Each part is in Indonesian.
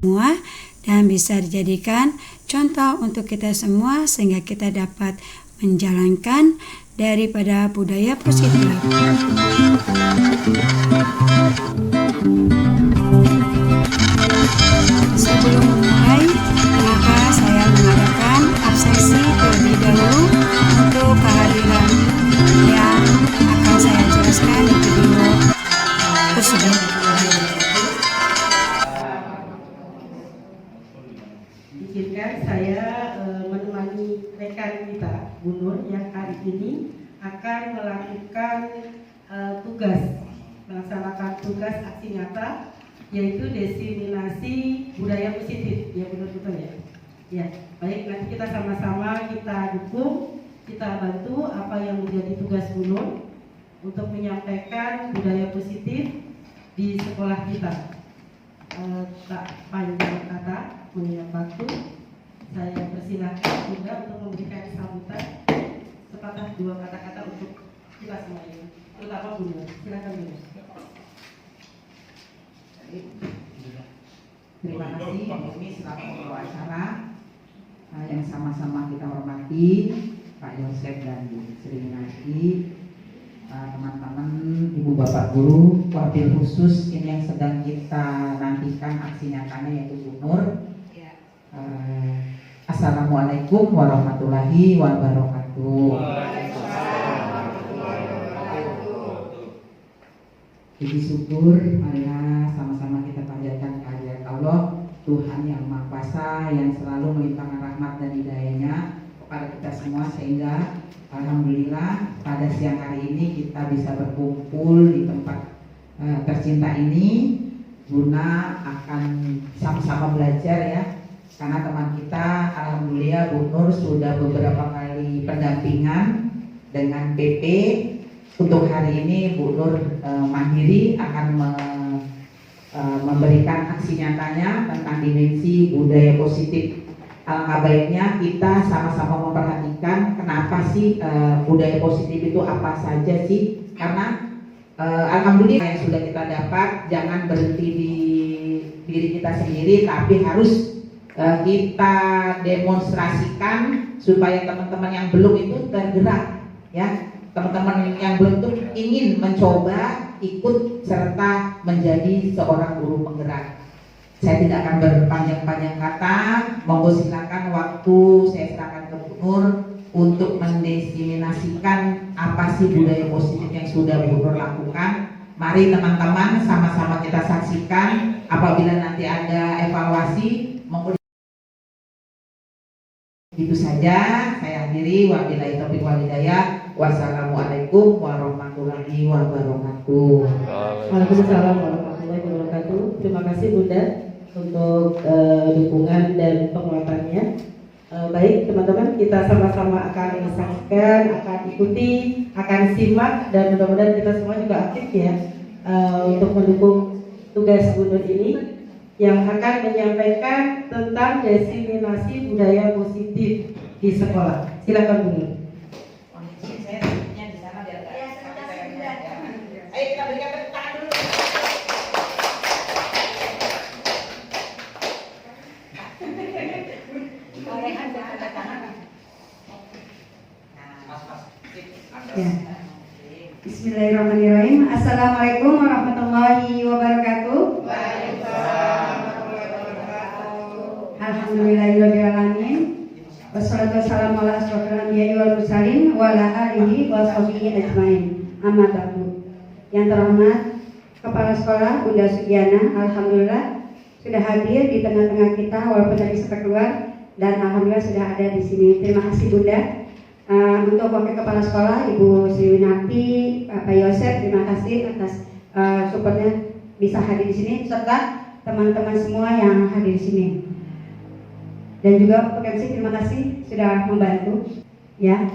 semua dan bisa dijadikan contoh untuk kita semua sehingga kita dapat menjalankan daripada budaya positif. Sebelum mulai, maka saya mengadakan absensi terlebih dahulu untuk kehadiran yang akan saya jelaskan di video tersebut. Izinkan saya menemani rekan kita, Bu Nur, yang hari ini akan melakukan melaksanakan tugas aksi nyata, yaitu diseminasi budaya positif. Ya, betul-betul ya. Ya, baik, nanti kita sama-sama kita dukung, kita bantu apa yang menjadi tugas Bu Nur untuk menyampaikan budaya positif di sekolah kita. Tak panjang kata, mengingat waktu, saya persilahkan Bunda untuk memberikan sambutan sepatah dua kata-kata untuk kita semuanya, terutama Bunda. Silakan Bunda. Terima kasih ini selaku pembawa acara yang sama-sama kita hormati Pak Yosef dan Bu Sri Minasi, teman-teman, ibu bapak guru, wabil khusus ini yang sedang kita nantikan aksi nyatanya yaitu Bu Nur. Assalamualaikum warahmatullahi wabarakatuh. Puji syukur, marilah sama-sama kita panjatkan kehadirat Allah, Tuhan yang Maha Kuasa yang selalu melimpahkan rahmat dan hidayah-Nya kepada kita semua, sehingga alhamdulillah pada siang hari ini kita bisa berkumpul di tempat tercinta ini guna akan sama-sama belajar ya, karena teman kita alhamdulillah Bu Nur sudah beberapa kali pendampingan dengan PP. Untuk hari ini Bu Nur mandiri akan memberikan aksi nyatanya tentang dimensi budaya positif. Alangkah baiknya kita sama-sama memperhatikan kenapa sih budaya positif itu apa saja sih, karena alhamdulillah yang sudah kita dapat jangan berhenti di diri kita sendiri, tapi harus kita demonstrasikan supaya teman-teman yang belum itu tergerak ya. Teman-teman yang belum itu ingin mencoba ikut serta menjadi seorang guru penggerak. Saya tidak akan berpanjang-panjang kata, monggo silakan waktu saya serahkan ke Bu Nur untuk mendiseminasikan apa sih budaya positif yang sudah Bu Nur lakukan. Mari teman-teman sama-sama kita saksikan, apabila nanti ada evaluasi, monggo. Itu saja saya akhiri, wabillahi taufiq wal hidayah. Wassalamualaikum warahmatullahi wabarakatuh. Waalaikumsalam warahmatullahi wabarakatuh. Terima kasih Bunda untuk dukungan dan penguatannya. Baik teman-teman, kita sama-sama akan saksikan, akan ikuti, akan simak, dan mudah-mudahan kita semua juga aktif ya untuk mendukung tugas Bu Nur ini yang akan menyampaikan tentang diseminasi budaya positif di sekolah. Silakan Bu Nur. Ayo kita berikan tepuk tangan dulu. Ya. Bismillahirrahmanirrahim. Assalamualaikum warahmatullahi wabarakatuh. Alhamdulillahirabbil alamin. Wassalatu wassalamu ala asyrofil anbiya'i wal mursalin wa ala alihi wa sahbihi ajmain. Amma ba'du. Yang terhormat Kepala Sekolah Bunda Sugiana, alhamdulillah sudah hadir di tengah-tengah kita walaupun tadi sempat keluar, dan alhamdulillah sudah ada di sini. Terima kasih Bunda. Untuk Wakil Kepala Sekolah Ibu Sri Winarti, Pak Yosef, terima kasih atas supportnya bisa hadir di sini, serta teman-teman semua yang hadir di sini. Dan juga untuk MC terima kasih sudah membantu ya,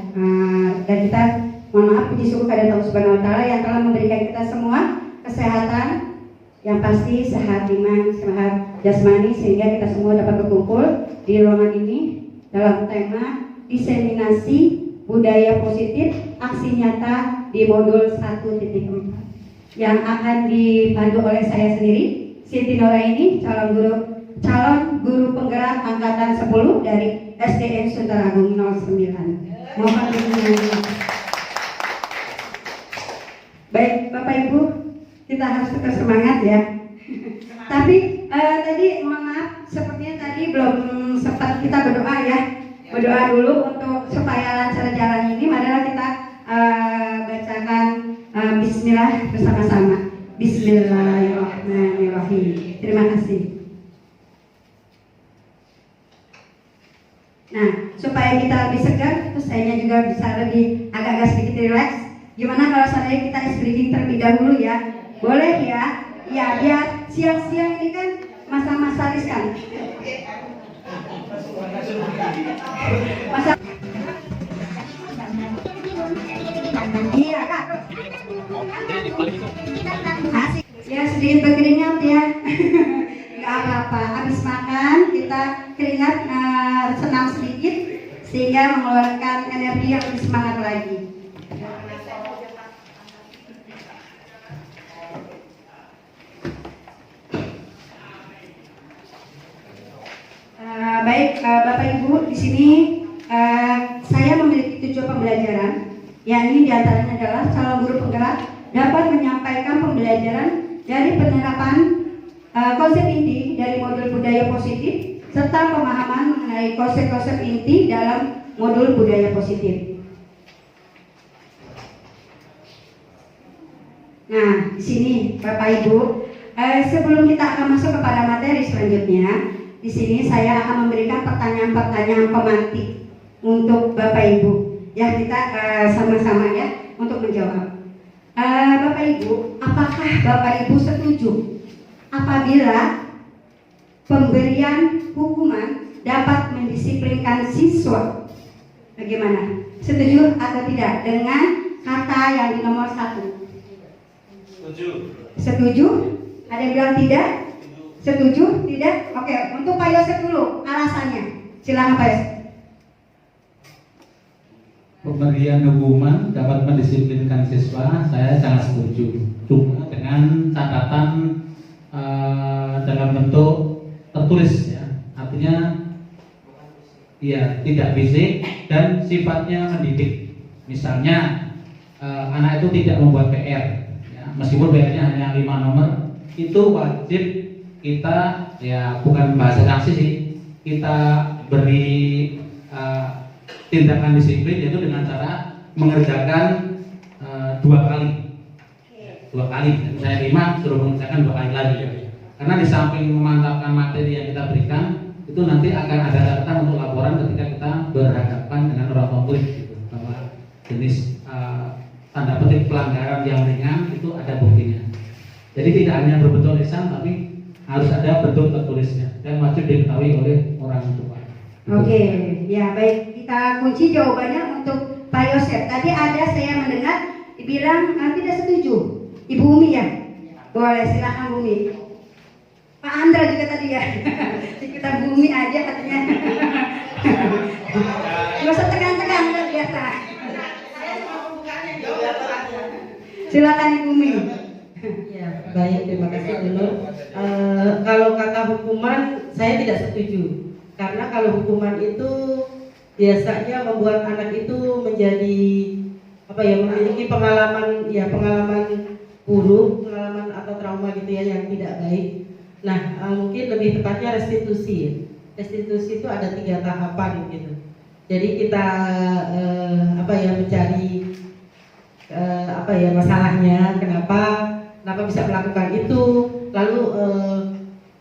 dan kita mohon maaf, puji syukur kepada Allah Subhanahu wa taala yang telah memberikan kita semua kesehatan yang pasti, sehat iman, sehat jasmani, sehingga kita semua dapat berkumpul di ruangan ini dalam tema diseminasi budaya positif aksi nyata di modul 1.4 yang akan dipandu oleh saya sendiri, Siti Noraini, calon guru calon guru penggerak angkatan 10 dari SDN Suntaragung 09. Mohon dukungannya. Baik, Bapak Ibu, kita harus tetap semangat ya. Tapi tadi mohon maaf, sepertinya tadi belum sempat kita berdoa ya. Berdoa dulu untuk supaya lancar jalan ini. Marilah kita bacakan Bismillah bersama-sama. Bismillahirrahmanirrahim. Terima kasih. Nah, supaya kita lebih segar, terus saya juga bisa lebih agak-agak sedikit rileks. Gimana kalau saya kita ice breathing terlebih dahulu ya? Boleh ya? Ya, biar siang-siang ini kan masa-masa riskan. Masa iya kak. Asik. Ya sedikit berkeringat ya. Nggak apa-apa. Habis makan kita keringat senam sedikit sehingga mengeluarkan energi yang lebih semangat lagi. Baik Bapak Ibu, di sini saya memiliki 7 pembelajaran, yakni diantaranya adalah calon guru penggerak dapat menyampaikan pembelajaran dari penerapan konsep inti dari modul budaya positif serta pemahaman mengenai konsep-konsep inti dalam modul budaya positif. Nah, di sini Bapak Ibu, sebelum kita akan masuk kepada materi selanjutnya, di sini saya akan memberikan pertanyaan-pertanyaan pemantik untuk Bapak Ibu. Ya, kita sama-sama ya untuk menjawab. Bapak Ibu, apakah Bapak Ibu setuju apabila pemberian hukuman dapat mendisiplinkan siswa? Bagaimana? Setuju atau tidak dengan kata yang di nomor 1? Setuju. Setuju? Ada yang bilang tidak? Setuju? Tidak? Oke, untuk Pak Yosef dulu alasannya. Silakan Pak Yosef. Pemberian hukuman dapat mendisiplinkan siswa, saya sangat setuju. Cuma dengan catatan dalam bentuk tertulis ya. Artinya ya tidak fisik dan sifatnya mendidik. Misalnya anak itu tidak membuat PR ya, meskipun PR-nya hanya 5 nomor, itu wajib kita ya bukan bahasa sanksi sih, kita beri tindakan disiplin yaitu dengan cara mengerjakan 2 kali. 2 kali. Saya 5 suruh mengerjakan 2 kali lagi. Karena di samping memantapkan materi yang kita berikan, itu nanti akan ada catatan untuk laporan ketika kita berhadapan dengan orang tua murid gitu, bahwa jenis tanda petik pelanggaran yang ringan itu ada buktinya. Jadi tidak hanya berbentuk lisan tapi harus ada bentuk tertulisnya dan wajib diketahui oleh orang tua. Oke, ya baik, kita kunci jawabannya untuk Pak Yosef. Tadi ada saya mendengar dibilang tidak setuju, Ibu Umi ya? Boleh, silakan Bu Umi. Pak Andra juga tadi ya, kita Bu Umi aja katanya. Gak usah tegang-tegang, udah biasa. Silakan Ibu Umi. Ya, baik, terima kasih dulu. Kalau kata hukuman, saya tidak setuju. Karena kalau hukuman itu biasanya membuat anak itu menjadi memiliki pengalaman buruk, pengalaman atau trauma gitu ya yang tidak baik. Nah, mungkin lebih tepatnya restitusi. Restitusi itu ada 3 tahapan gitu. Jadi kita mencari masalahnya, kenapa bisa melakukan itu, lalu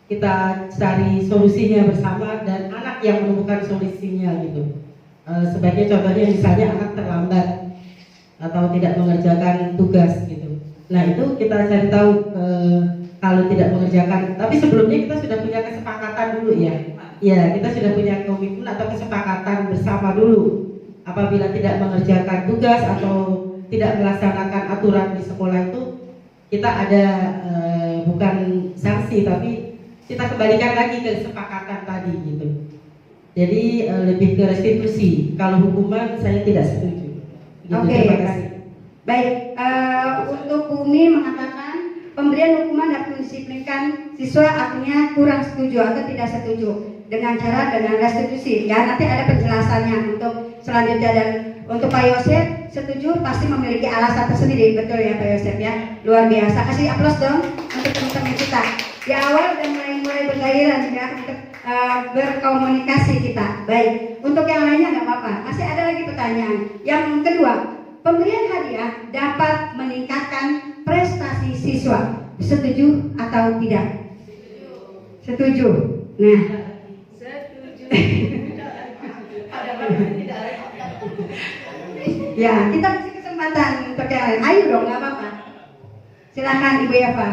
kita cari solusinya bersama dan anak yang menemukan solusinya gitu. Sebagai contohnya misalnya anak terlambat atau tidak mengerjakan tugas gitu. Nah itu kita cari tahu kalau tidak mengerjakan. Tapi sebelumnya kita sudah punya kesepakatan dulu ya. Ya kita sudah punya komitmen atau kesepakatan bersama dulu. Apabila tidak mengerjakan tugas atau tidak melaksanakan aturan di sekolah itu, kita ada bukan sanksi tapi kita kembalikan lagi ke kesepakatan tadi gitu. Jadi lebih ke restitusi. Kalau hukuman saya tidak setuju. Gitu, Oke, terima kasih. baik. Untuk Bumi mengatakan pemberian hukuman dan mendisiplinkan siswa artinya kurang setuju atau tidak setuju dengan restitusi. Ya, nanti ada penjelasannya untuk selanjutnya. Dan untuk Pak Yosef setuju pasti memiliki alasan tersendiri, betul ya Pak Yosef ya, luar biasa. Kasih aplaus dong untuk teman-teman kita. Di awal udah mulai bergairah ya untuk berkomunikasi kita. Baik, untuk yang lainnya nggak apa-apa. Masih ada lagi pertanyaan. Yang kedua, pemberian hadiah dapat meningkatkan prestasi siswa. Setuju atau tidak? Setuju. Nah, ya, kita kasih kesempatan untuk yang lain. Ayo dong, nggak apa-apa. Silakan Ibu Eva.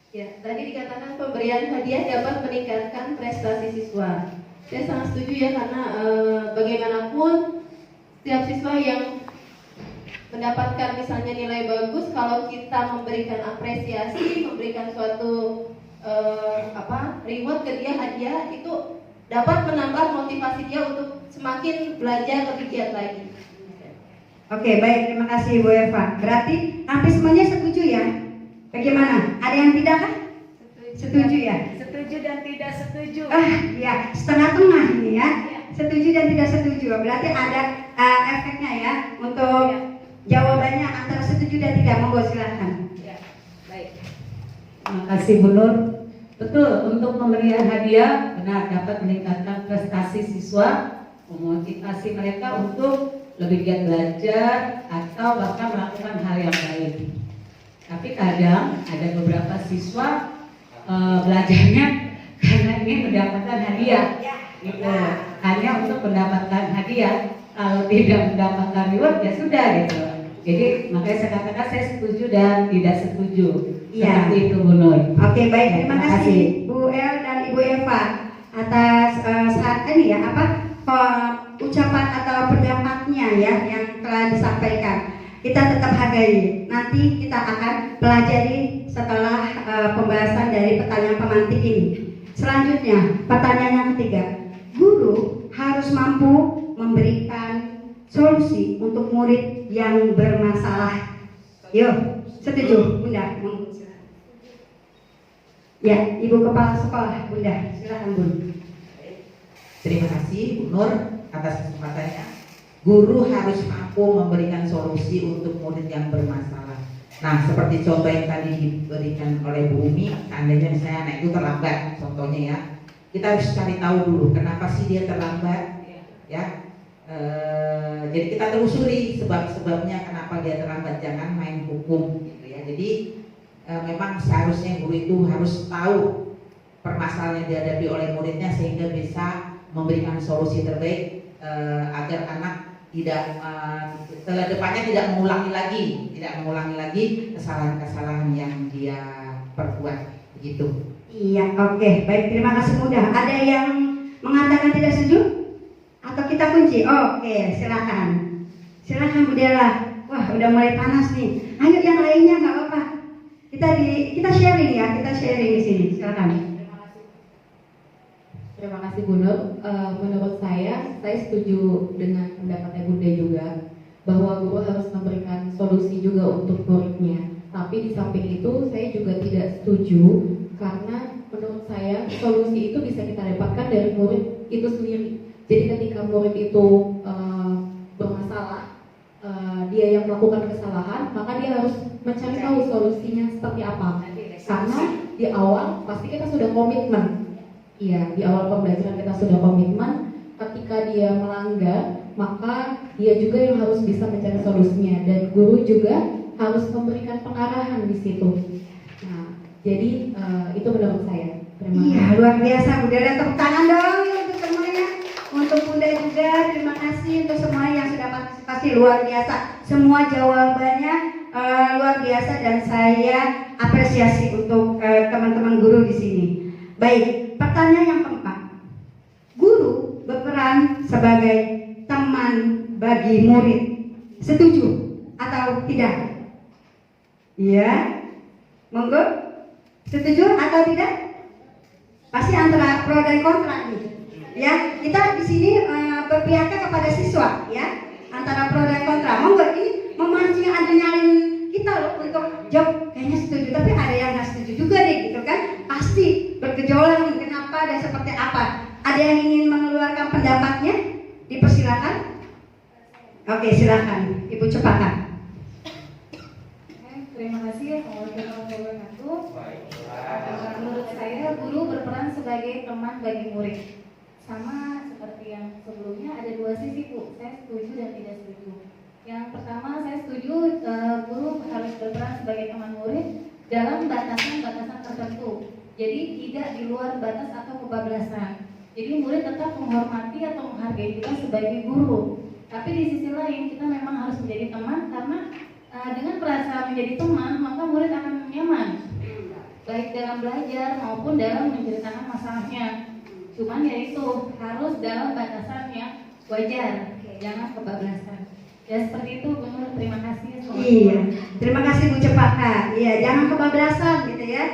Ya, tadi dikatakan pemberian hadiah dapat meningkatkan prestasi siswa. Saya sangat setuju ya, karena bagaimanapun setiap siswa yang mendapatkan misalnya nilai bagus, kalau kita memberikan apresiasi, memberikan suatu reward ke dia, hadiah, itu dapat menambah motivasi dia untuk semakin belajar lebih giat lagi. Oke, baik, terima kasih Bu Eva. Berarti hampir semuanya setuju ya? Bagaimana? Ada yang tidak kan? Setuju ya? Setuju dan tidak setuju. Ya, setengah-tengah ini ya. Setuju dan tidak setuju. Berarti ada efeknya ya untuk jawabannya antara setuju dan tidak. Monggo silakan. Ya, baik. Terima kasih Bu Nur. Betul, untuk pemberian hadiah benar dapat meningkatkan prestasi siswa, memotivasi mereka untuk lebih giat belajar atau bahkan melakukan hal yang baik. Tapi kadang ada beberapa siswa belajarnya karena ingin mendapatkan hadiah, gitu. Hanya untuk mendapatkan hadiah. Kalau tidak mendapatkan reward ya sudah gitu. Jadi makanya saya katakan saya setuju dan tidak setuju. Iya. Seperti itu Bu Nur. Oke, baik, terima kasih Bu El dan Ibu Eva atas saat ini ya ucapan atau pendapatnya ya yang telah disampaikan. Kita tetap hargai. Nanti kita akan pelajari setelah pembahasan dari pertanyaan pemantik ini. Selanjutnya, pertanyaan yang ketiga. Guru harus mampu memberikan solusi untuk murid yang bermasalah. Yuk, setuju, Bunda? Ya, Ibu Kepala Sekolah, Bunda, silakan Bunda. Terima kasih Bu Nur atas kesempatannya. Guru harus mampu memberikan solusi untuk murid yang bermasalah. Nah, seperti contoh yang tadi diberikan oleh Bu Umi, seandainya misalnya anak itu terlambat, contohnya ya, kita harus cari tahu dulu kenapa sih dia terlambat, ya. Jadi kita telusuri sebab-sebabnya kenapa dia terlambat, jangan main hukum, gitu ya. Jadi memang seharusnya guru itu harus tahu permasalahan yang dihadapi oleh muridnya sehingga bisa memberikan solusi terbaik agar anak tidak kedepannya tidak mengulangi lagi kesalahan-kesalahan yang dia perbuat, begitu. Iya, oke, baik, terima kasih Bunda. Ada yang mengatakan tidak setuju? Atau kita kunci? Oke, silakan. Silakan Bu Dela. Wah, udah mulai panas nih. Ayo yang lainnya nggak apa-apa. Kita sharing ya, kita sharing di sini. Silakan. Terima kasih Bu Nur. Menurut saya setuju dengan pendapatnya Bunda juga, bahwa guru harus memberikan solusi juga untuk muridnya. Tapi di samping itu saya juga tidak setuju, karena menurut saya solusi itu bisa kita dapatkan dari murid itu sendiri. Jadi ketika murid itu bermasalah, dia yang melakukan kesalahan, maka dia harus mencari tahu solusinya seperti apa. Karena di awal pasti kita sudah komitmen. Iya, di awal pembelajaran kita sudah komitmen. Ketika dia melanggar, maka dia juga yang harus bisa mencari solusinya, dan guru juga harus memberikan pengarahan di situ. Nah, jadi itu menurut saya. Terima kasih. Iya, luar biasa. Bunda, tepuk tangan dong untuk semuanya. Untuk Bunda juga, terima kasih untuk semua yang sudah partisipasi, luar biasa. Semua jawabannya luar biasa dan saya apresiasi untuk teman-teman guru di sini. Baik, pertanyaan yang keempat. Guru berperan sebagai teman bagi murid. Setuju atau tidak? Iya. Monggo. Setuju atau tidak? Pasti antara pro dan kontra nih. Ya, kita di sini berpihaknya kepada siswa ya. Antara pro dan kontra. Monggo, ini memancing adrenalin kita loh untuk jawab kayaknya setuju, tapi ada yang nggak setuju juga deh gitu kan, pasti bergejolak kenapa dan seperti apa. Ada yang ingin mengeluarkan pendapatnya, dipersilakan. Oke, silakan Ibu Cepaka. Terima kasih warahmatullahi wabarakatuh. Menurut saya guru berperan sebagai teman bagi murid. Sama seperti yang sebelumnya ada dua sisi Bu, saya setuju dan tidak setuju. Yang pertama saya setuju guru harus berperan sebagai teman murid dalam batasan-batasan tertentu. Jadi tidak di luar batas atau kebablasan. Jadi murid tetap menghormati atau menghargai kita sebagai guru. Tapi di sisi lain kita memang harus menjadi teman karena dengan merasa menjadi teman maka murid akan nyaman baik dalam belajar maupun dalam menceritakan masalahnya. Cuman ya itu harus dalam batasan yang wajar, jangan kebablasan. Ya seperti itu menurut terima kasih. Iya, terima kasih Bu Cepaka. Iya, jangan kebablasan gitu ya.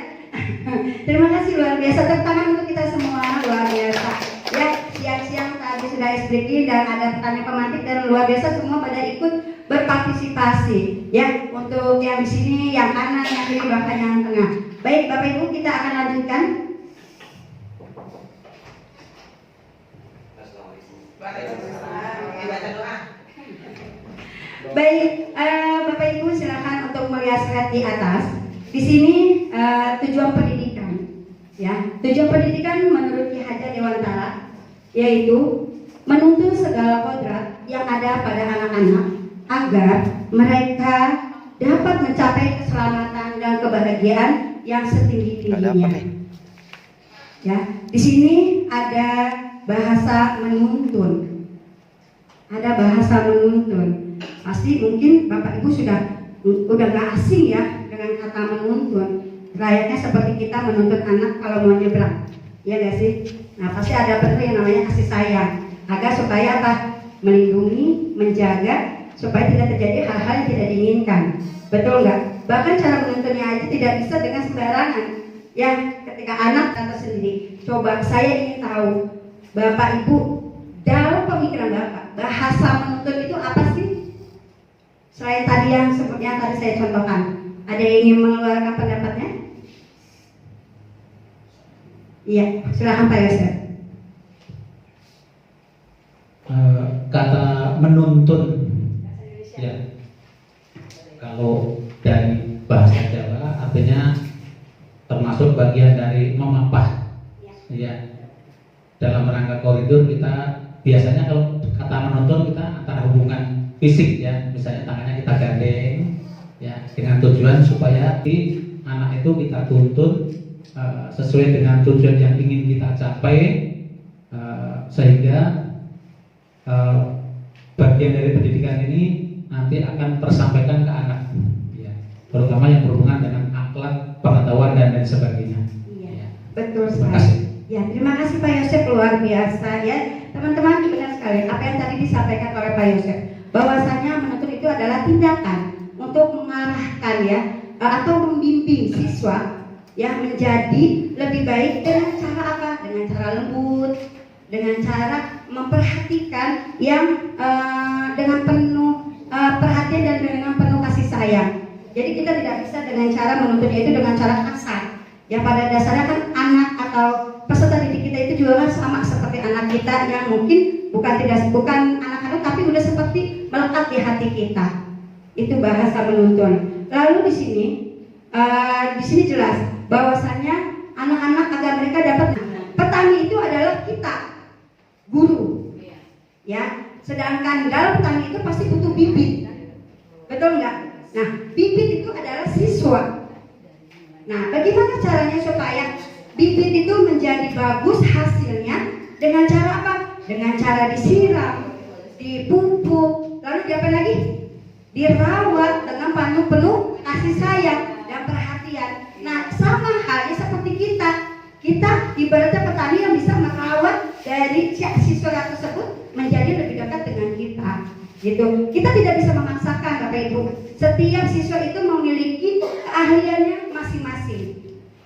Terima kasih luar biasa, tepuk tangan untuk kita semua, luar biasa. Ya, siang-siang tadi sudah SBK dan ada pertanyaan pemantik dan luar biasa semua pada ikut berpartisipasi. Ya, untuk yang di sini, yang kanan, yang kiri, bahkan yang tengah. Baik, Bapak Ibu kita akan lanjutkan. Baik, Bapak Ibu silakan untuk melihat slide di atas. Di sini tujuan pendidikan, ya. Tujuan pendidikan menurut Ki Hajar Dewantara yaitu menuntun segala kodrat yang ada pada anak-anak agar mereka dapat mencapai keselamatan dan kebahagiaan yang setinggi-tingginya. Ya, di sini ada bahasa menuntun. Ada bahasa menuntun. Pasti mungkin Bapak Ibu udah gak asing ya dengan kata menuntun. Layaknya seperti kita menuntun anak kalau mau nyebrang. Iya gak sih? Nah, pasti ada betul yang namanya kasih sayang. Agar supaya apa? Melindungi, menjaga supaya tidak terjadi hal-hal yang tidak diinginkan. Betul nggak? Bahkan cara menuntunnya aja tidak bisa dengan sembarangan. Ya, ketika anak datang sendiri. Coba saya ingin tahu, Bapak Ibu, dalam pemikiran Bapak, bahasa menuntun itu apa sih? Selain tadi yang seperti yang tadi saya contohkan, ada yang ingin mengeluarkan pendapatnya? Iya, silakan Pak Yosef. Kata menuntun, ya, kalau dari bahasa Jawa artinya termasuk bagian dari memapah, ya. Dalam rangka koridor kita biasanya kalau kata menuntun kita antara hubungan fisik, ya, misalnya tangannya kita gandeng, ya, dengan tujuan supaya di anak itu kita tuntun sesuai dengan tujuan yang ingin kita capai, sehingga bagian dari pendidikan ini nanti akan tersampaikan ke anak, ya, terutama yang berhubungan dengan akhlak, pengetahuan dan lain sebagainya. Iya, betul Terima sekali. kasih. Ya, terima kasih Pak Yosef, luar biasa ya. Teman-teman benar sekali apa yang tadi disampaikan oleh Pak Yosef, bahwasanya menuntun itu adalah tindakan untuk mengarahkan ya atau membimbing siswa ya menjadi lebih baik dengan cara apa? Dengan cara lembut, dengan cara memperhatikan yang dengan penuh perhatian dan dengan penuh kasih sayang. Jadi kita tidak bisa dengan cara menuntunnya itu dengan cara kasar. Ya pada dasarnya kan anak atau peserta didik kita itu juga kan sama seperti anak kita yang mungkin bukan anak-anak tapi udah seperti melekat di hati kita. Itu bahasa menuntun. Lalu di sini jelas bahwasanya anak-anak agar mereka dapat petani itu adalah kita, guru. Ya, sedangkan dalam petani itu pasti butuh bibit. Betul nggak? Nah, bibit itu adalah siswa. Nah, bagaimana caranya supaya bibit itu menjadi bagus hasilnya? Dengan cara apa? Dengan cara disiram, dipupuk, lalu diapa lagi? Dirawat dengan penuh kasih sayang dan perhatian. Nah, sama halnya seperti kita. Kita ibaratnya petani yang bisa merawat dari siswa tersebut menjadi lebih dekat dengan kita. Gitu. Kita tidak bisa memaksakan Bapak Ibu. Setiap siswa itu memiliki keahliannya masing-masing.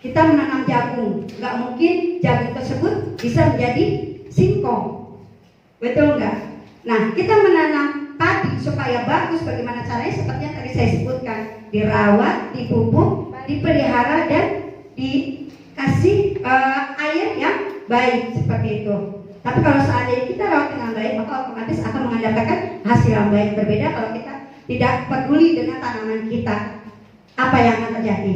Kita menanam jagung, nggak mungkin jagung tersebut bisa menjadi singkong. Betul nggak? Nah, kita menanam padi supaya bagus, bagaimana caranya? Seperti yang tadi saya sebutkan, dirawat, dipupuk, dipelihara, dan dikasih air yang baik seperti itu. Tapi kalau seandainya kita rawat dengan baik, maka otomatis akan menghasilkan hasil yang baik. Berbeda kalau kita tidak peduli dengan tanaman kita, apa yang akan terjadi?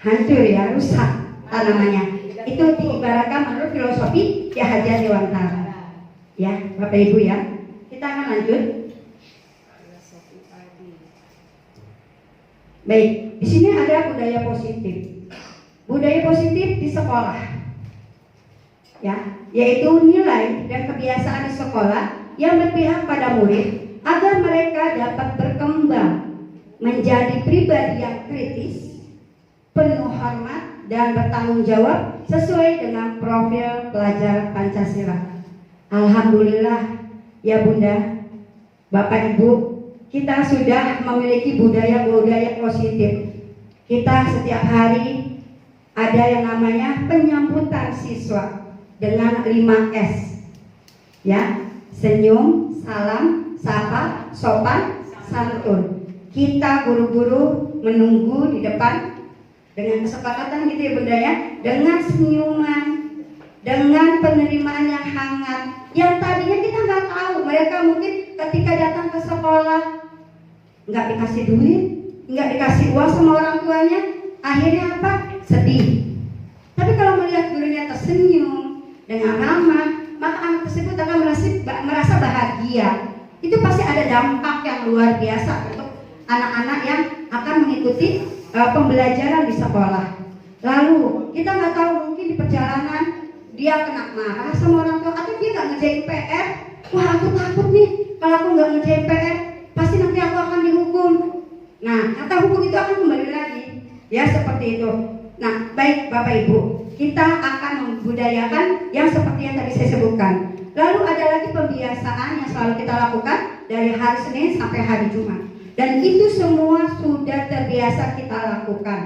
Hancur ya, rusak tanamannya. Itu diibaratkan menurut filosofi Ki Hajar Dewantara. Ya, Bapak Ibu ya. Kita akan lanjut. Baik, di sini ada budaya positif. Budaya positif di sekolah. Ya, yaitu nilai dan kebiasaan di sekolah yang berpihak pada murid agar mereka dapat berkembang menjadi pribadi yang kritis, penuh hormat dan bertanggung jawab sesuai dengan profil pelajar Pancasila. Alhamdulillah ya Bunda, Bapak Ibu, kita sudah memiliki budaya-budaya positif. Kita setiap hari ada yang namanya penyambutan siswa dengan 5S. Ya, senyum, salam, sapa, sopan, santun. Kita guru-guru menunggu di depan dengan kesepakatan gitu ya Bunda ya, dengan senyuman, dengan penerimaan yang hangat. Yang tadinya kita nggak tahu, mereka mungkin ketika datang ke sekolah nggak dikasih duit, nggak dikasih uang sama orang tuanya, akhirnya apa? Sedih. Tapi kalau melihat gurunya tersenyum dengan ramah, maka anak tersebut akan merasa bahagia. Itu pasti ada dampak yang luar biasa untuk anak-anak yang akan mengikuti pembelajaran di sekolah. Lalu kita nggak tahu, mungkin di perjalanan dia kena marah sama orang tua, atau dia nggak ngerjain PR. Wah, aku takut nih kalau aku nggak ngerjain PR, pasti nanti aku akan dihukum. Nah, kata hukum itu akan kembali lagi, ya seperti itu. Nah, baik Bapak Ibu, kita akan membudayakan yang seperti yang tadi saya sebutkan. Lalu ada lagi pembiasaan yang selalu kita lakukan dari hari Senin sampai hari Jumat. Dan itu semua sudah terbiasa kita lakukan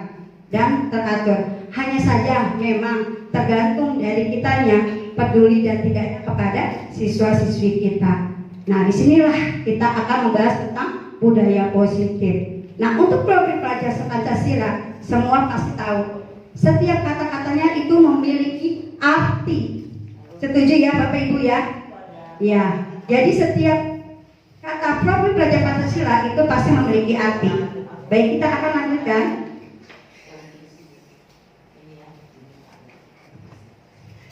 dan teratur. Hanya saja memang tergantung dari kitanya peduli dan tidaknya kepada siswa-siswi kita. Nah, disinilah kita akan membahas tentang budaya positif. Nah, untuk profil pelajar Pancasila, semua pasti tahu setiap kata-katanya itu memiliki arti. Setuju ya Bapak Ibu ya? Ya, jadi setiap kata profil pelajar Pancasila itu pasti memiliki arti. Baik, kita akan lanjutkan.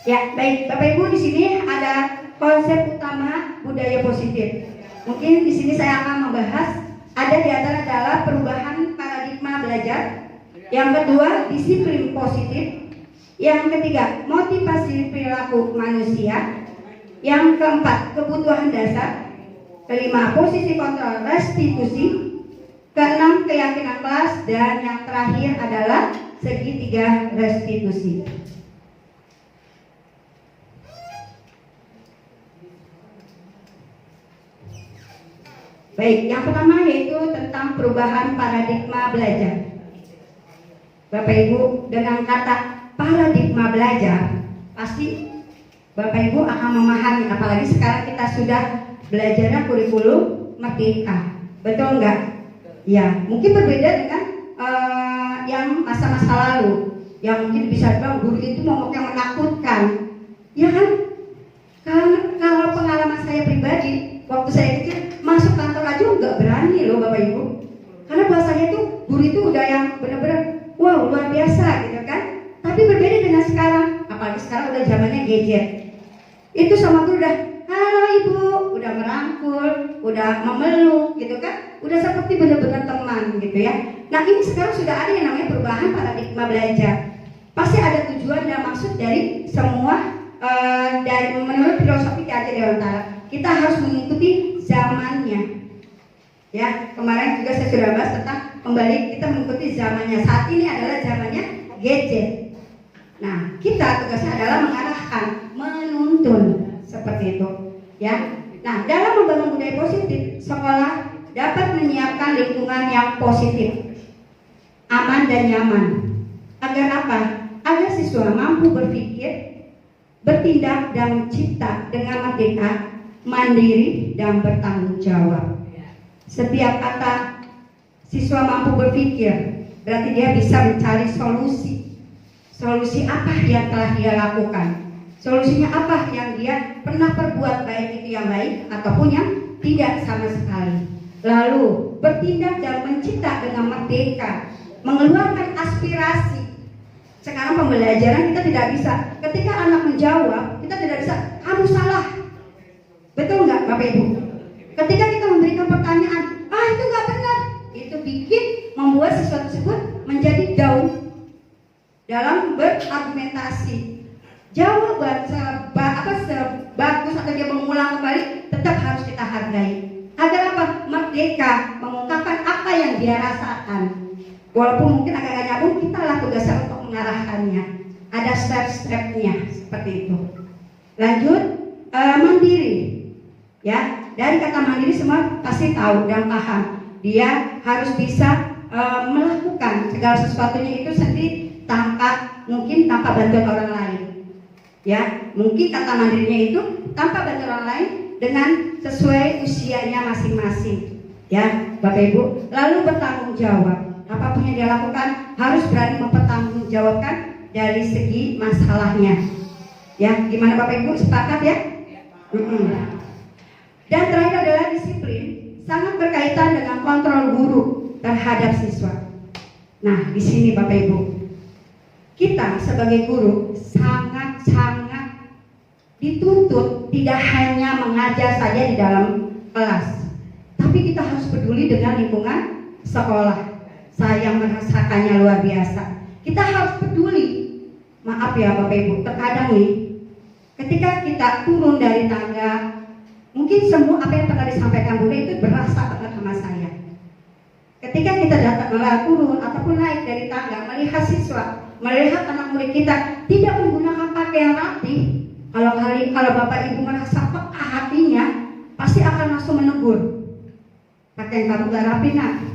Ya, baik Bapak Ibu, di sini ada konsep utama budaya positif. Mungkin di sini saya akan membahas ada di antara adalah perubahan paradigma belajar. Yang kedua, disiplin positif. Yang ketiga, motivasi perilaku manusia. Yang keempat, kebutuhan dasar. Kelima, posisi kontrol restitusi. Keenam, keyakinan kelas. Dan yang terakhir adalah segitiga restitusi. Baik, yang pertama yaitu tentang perubahan paradigma belajar. Bapak Ibu, dengan kata paradigma belajar, pasti Bapak Ibu akan memahami, apalagi sekarang kita sudah belajarnya kurikulum merdeka. Betul enggak? Ya, mungkin berbeda dengan yang masa-masa lalu, yang mungkin bisa dibilang guru itu momok yang menakutkan. Ya kan? Kalau pengalaman saya pribadi, waktu saya kecil masuk kantor aja nggak berani loh Bapak Ibu, karena bahasanya tuh guru itu udah yang benar-benar wow, luar biasa gitu kan. Tapi berbeda dengan sekarang, apalagi sekarang udah zamannya gadget. Itu sama guru udah, halo Ibu, udah merangkul, udah memeluk gitu kan, udah seperti benar-benar teman gitu ya. Nah, ini sekarang sudah ada yang namanya perubahan paradigma belajar. Pasti ada tujuan dan maksud dari semua dari menurut filosofi Ki Hajar Dewantara. Kita harus mengikuti zamannya. Ya, kemarin juga saya sudah bahas tentang kembali kita mengikuti zamannya. Saat ini adalah zamannya gadget. Nah, kita tugasnya adalah mengarahkan, menuntun seperti itu. Ya. Nah, dalam membangun budaya positif, sekolah dapat menyiapkan lingkungan yang positif, aman dan nyaman. Agar apa? Agar siswa mampu berpikir, bertindak dan mencipta dengan merdeka, mandiri, dan bertanggung jawab. Setiap kata siswa mampu berpikir, berarti dia bisa mencari solusi. Solusi apa yang telah dia lakukan? Solusinya apa yang dia pernah perbuat, baik itu yang baik ataupun yang tidak sama sekali. Lalu bertindak dan mencipta dengan merdeka, mengeluarkan aspirasi. Sekarang pembelajaran kita tidak bisa. Ketika anak menjawab, kita tidak bisa, kamu salah. Betul nggak Bapak Ibu? Ketika kita memberikan pertanyaan, itu nggak benar, itu bikin membuat siswa tersebut menjadi down dalam berargumentasi. Jawaban sebagus atau dia mengulang kembali tetap harus kita hargai. Agar apa? Merdeka mengungkapkan apa yang dia rasakan. Walaupun mungkin agak nyambung, kita lah tugasnya untuk mengarahkannya. Ada step-stepnya seperti itu. Lanjut, mandiri. Ya, dari kata mandiri semua pasti tahu dan paham. Dia harus bisa melakukan segala sesuatunya itu sendiri tanpa bantuan orang lain. Ya, mungkin kata mandirinya itu tanpa bantuan orang lain dengan sesuai usianya masing-masing. Ya, Bapak Ibu. Lalu bertanggung jawab. Apapun yang dia lakukan harus berani mempertanggungjawabkan dari segi masalahnya. Ya, gimana Bapak Ibu, sepakat ya? Dan terakhir adalah disiplin, sangat berkaitan dengan kontrol guru terhadap siswa. Nah, di sini Bapak Ibu, kita sebagai guru sangat-sangat dituntut tidak hanya mengajar saja di dalam kelas, tapi kita harus peduli dengan lingkungan sekolah. Saya merasakannya luar biasa. Kita harus peduli. Maaf ya Bapak Ibu, terkadang nih, ketika kita turun dari tangga, mungkin semua apa yang pernah disampaikan Bunda itu berasa banget sama saya. Ketika kita datang turun ataupun naik dari tangga, melihat siswa, melihat anak murid kita tidak menggunakan pakaian rapi, kalau Bapak Ibu merasa peka hatinya, pasti akan langsung menegur. Pakaian kamu gak rapi nak,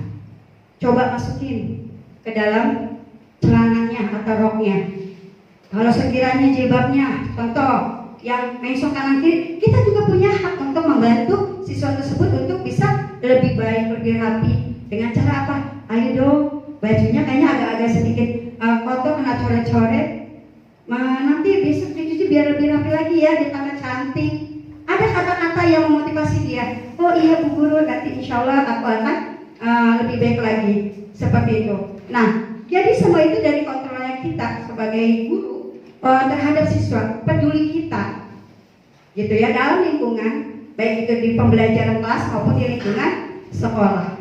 coba masukin ke dalam celananya atau roknya. Kalau sekiranya jilbabnya, contoh yang mengsok kanan kiri, kita juga punya hak untuk membantu siswa tersebut untuk bisa lebih baik, lebih rapi. Dengan cara apa? Ayo dong, bajunya kayaknya agak-agak sedikit kotor, kena coret-coret. Nanti besok dicuci biar lebih rapi lagi ya, ditambah cantik. Ada kata-kata yang memotivasi dia. Oh iya Bu Guru, nanti insya Allah aku akan lebih baik lagi. Seperti itu. Nah, jadi semua itu dari kontrolnya kita sebagai guru terhadap siswa, peduli kita, gitu ya, dalam lingkungan, baik itu di pembelajaran kelas maupun di lingkungan sekolah.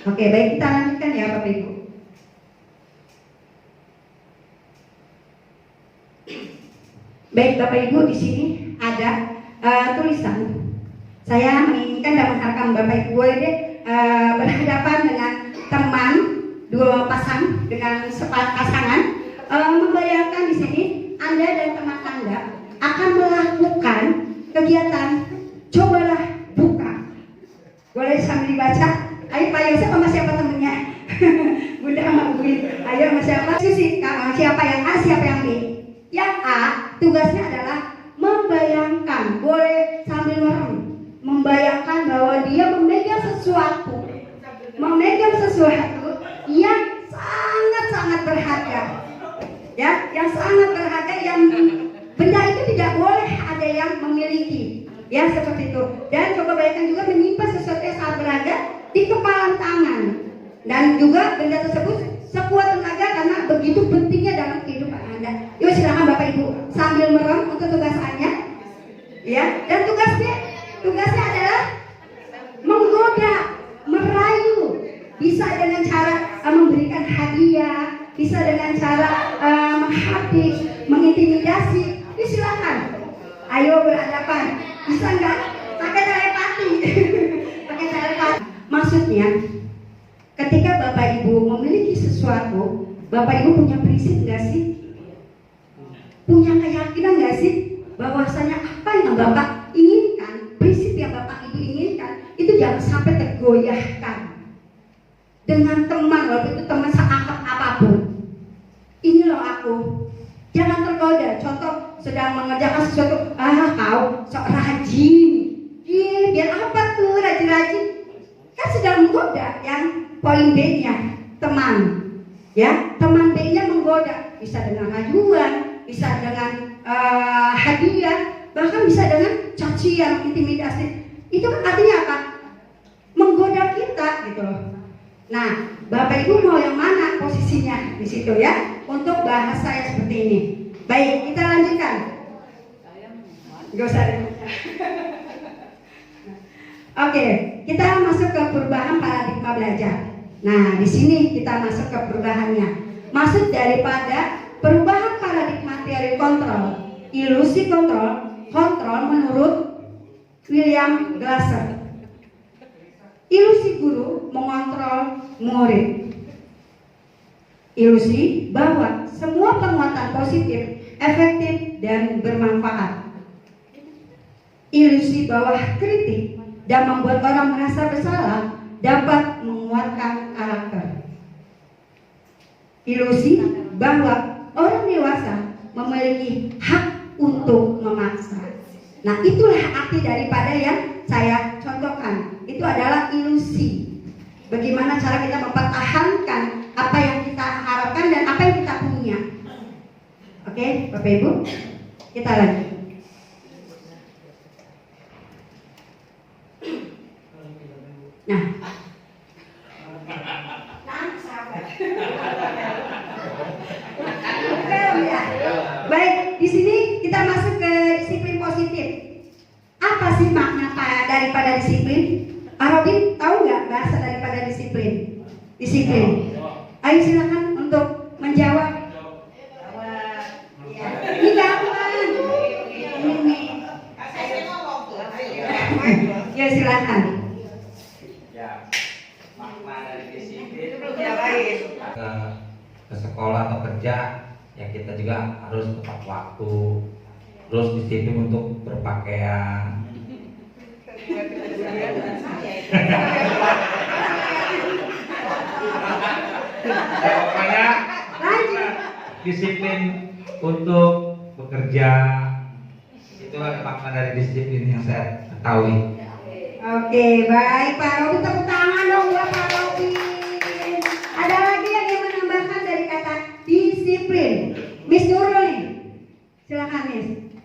Oke, baik, kita lanjutkan ya Bapak Ibu. Baik Bapak Ibu, di sini ada tulisan. Saya menginginkan dan mengharapkan Bapak Ibu boleh berhadapan dengan teman, dua pasang dengan pasangan, membayangkan di sini Anda dan teman Anda akan melakukan kegiatan cobalah buka. Boleh sambil dibaca. Ayo Pak Yosef sama siapa temennya? Bunda sama Bu. Ayo sama siapa? Susi, siapa yang A, siapa yang B? Yang A tugasnya adalah membayangkan, boleh sambil merem, membayangkan bahwa dia memegang sesuatu yang sangat-sangat berharga, ya, yang sangat berharga, yang benda itu tidak boleh ada yang memiliki, ya seperti itu. Dan coba bayangkan juga menyimpan sesuatu yang sangat berharga di kepalan tangan, dan juga benda tersebut sekuat tenaga karena begitu pentingnya dalam kehidupan Anda. Yuk silakan Bapak Ibu sambil merem untuk tugasannya, ya. Dan tugasnya adalah menggoda, merayu, bisa dengan cara memberikan hadiah, bisa dengan cara menghabis, mengintimidasi. Yuk silakan, ayo berhadapan. Bisa nggak? Pakai telepati. Pakai telepati. Maksudnya, ketika Bapak Ibu memiliki sesuatu, Bapak Ibu punya prinsip nggak sih? Punya keyakinan nggak sih bahwasanya apa yang Bapak inginkan, prinsip yang Bapak Ibu inginkan, itu jangan sampai tergoyahkan dengan teman, walaupun itu teman seangkat apapun. Ini loh aku, jangan tergoda. Contoh sedang mengerjakan sesuatu, kau sok rajin. Biar apa tuh rajin-rajin? Kan sedang menggoda. Yang poin B-nya teman, ya, teman B-nya menggoda, bisa dengan ajuan, bisa dengan hadiah, bahkan bisa dengan cacian, intimidasi. Itu kan artinya apa? Menggoda kita gitu loh. Nah, Bapak Ibu mau yang mana posisinya di situ ya? Untuk bahas saya seperti ini. Baik, kita lanjutkan. Gak usah. Oke, kita masuk ke perubahan paradigma belajar. Nah, di sini kita masuk ke perubahannya. Maksud daripada perubahan paradigma teori kontrol, ilusi kontrol menurut William Glasser. Ilusi guru mengontrol murid. Ilusi bahwa semua penguatan positif, efektif, dan bermanfaat. Ilusi bahwa kritik dan membuat orang merasa bersalah dapat menguatkan karakter. Ilusi bahwa orang dewasa memiliki hak untuk memaksa. Nah, itulah arti daripada yang saya contohkan. Itu adalah ilusi. Bagaimana cara kita mempertahankan apa yang kita harapkan dan apa yang kita punya. Oke, Bapak Ibu, kita lanjut. Nah, baik, di sini kita masuk ke disiplin positif. Apa sih makna daripada disiplin? Arobin tahu nggak bahasa daripada disiplin? Disiplin. Ayo silakan untuk menjawab. Ini gampang. Ini. Ya silakan. Makna dari disiplin ke sekolah atau kerja, ya kita juga harus tepat waktu, terus disiplin untuk berpakaian. Pokoknya disiplin untuk bekerja, itulah makna dari disiplin yang saya ketahui. Oke, baik Pak Robi, tepuk tangan dong buat Pak Robi. Ada lagi yang ingin menambahkan dari kata disiplin? Miss Nurul nih, silakan Miss.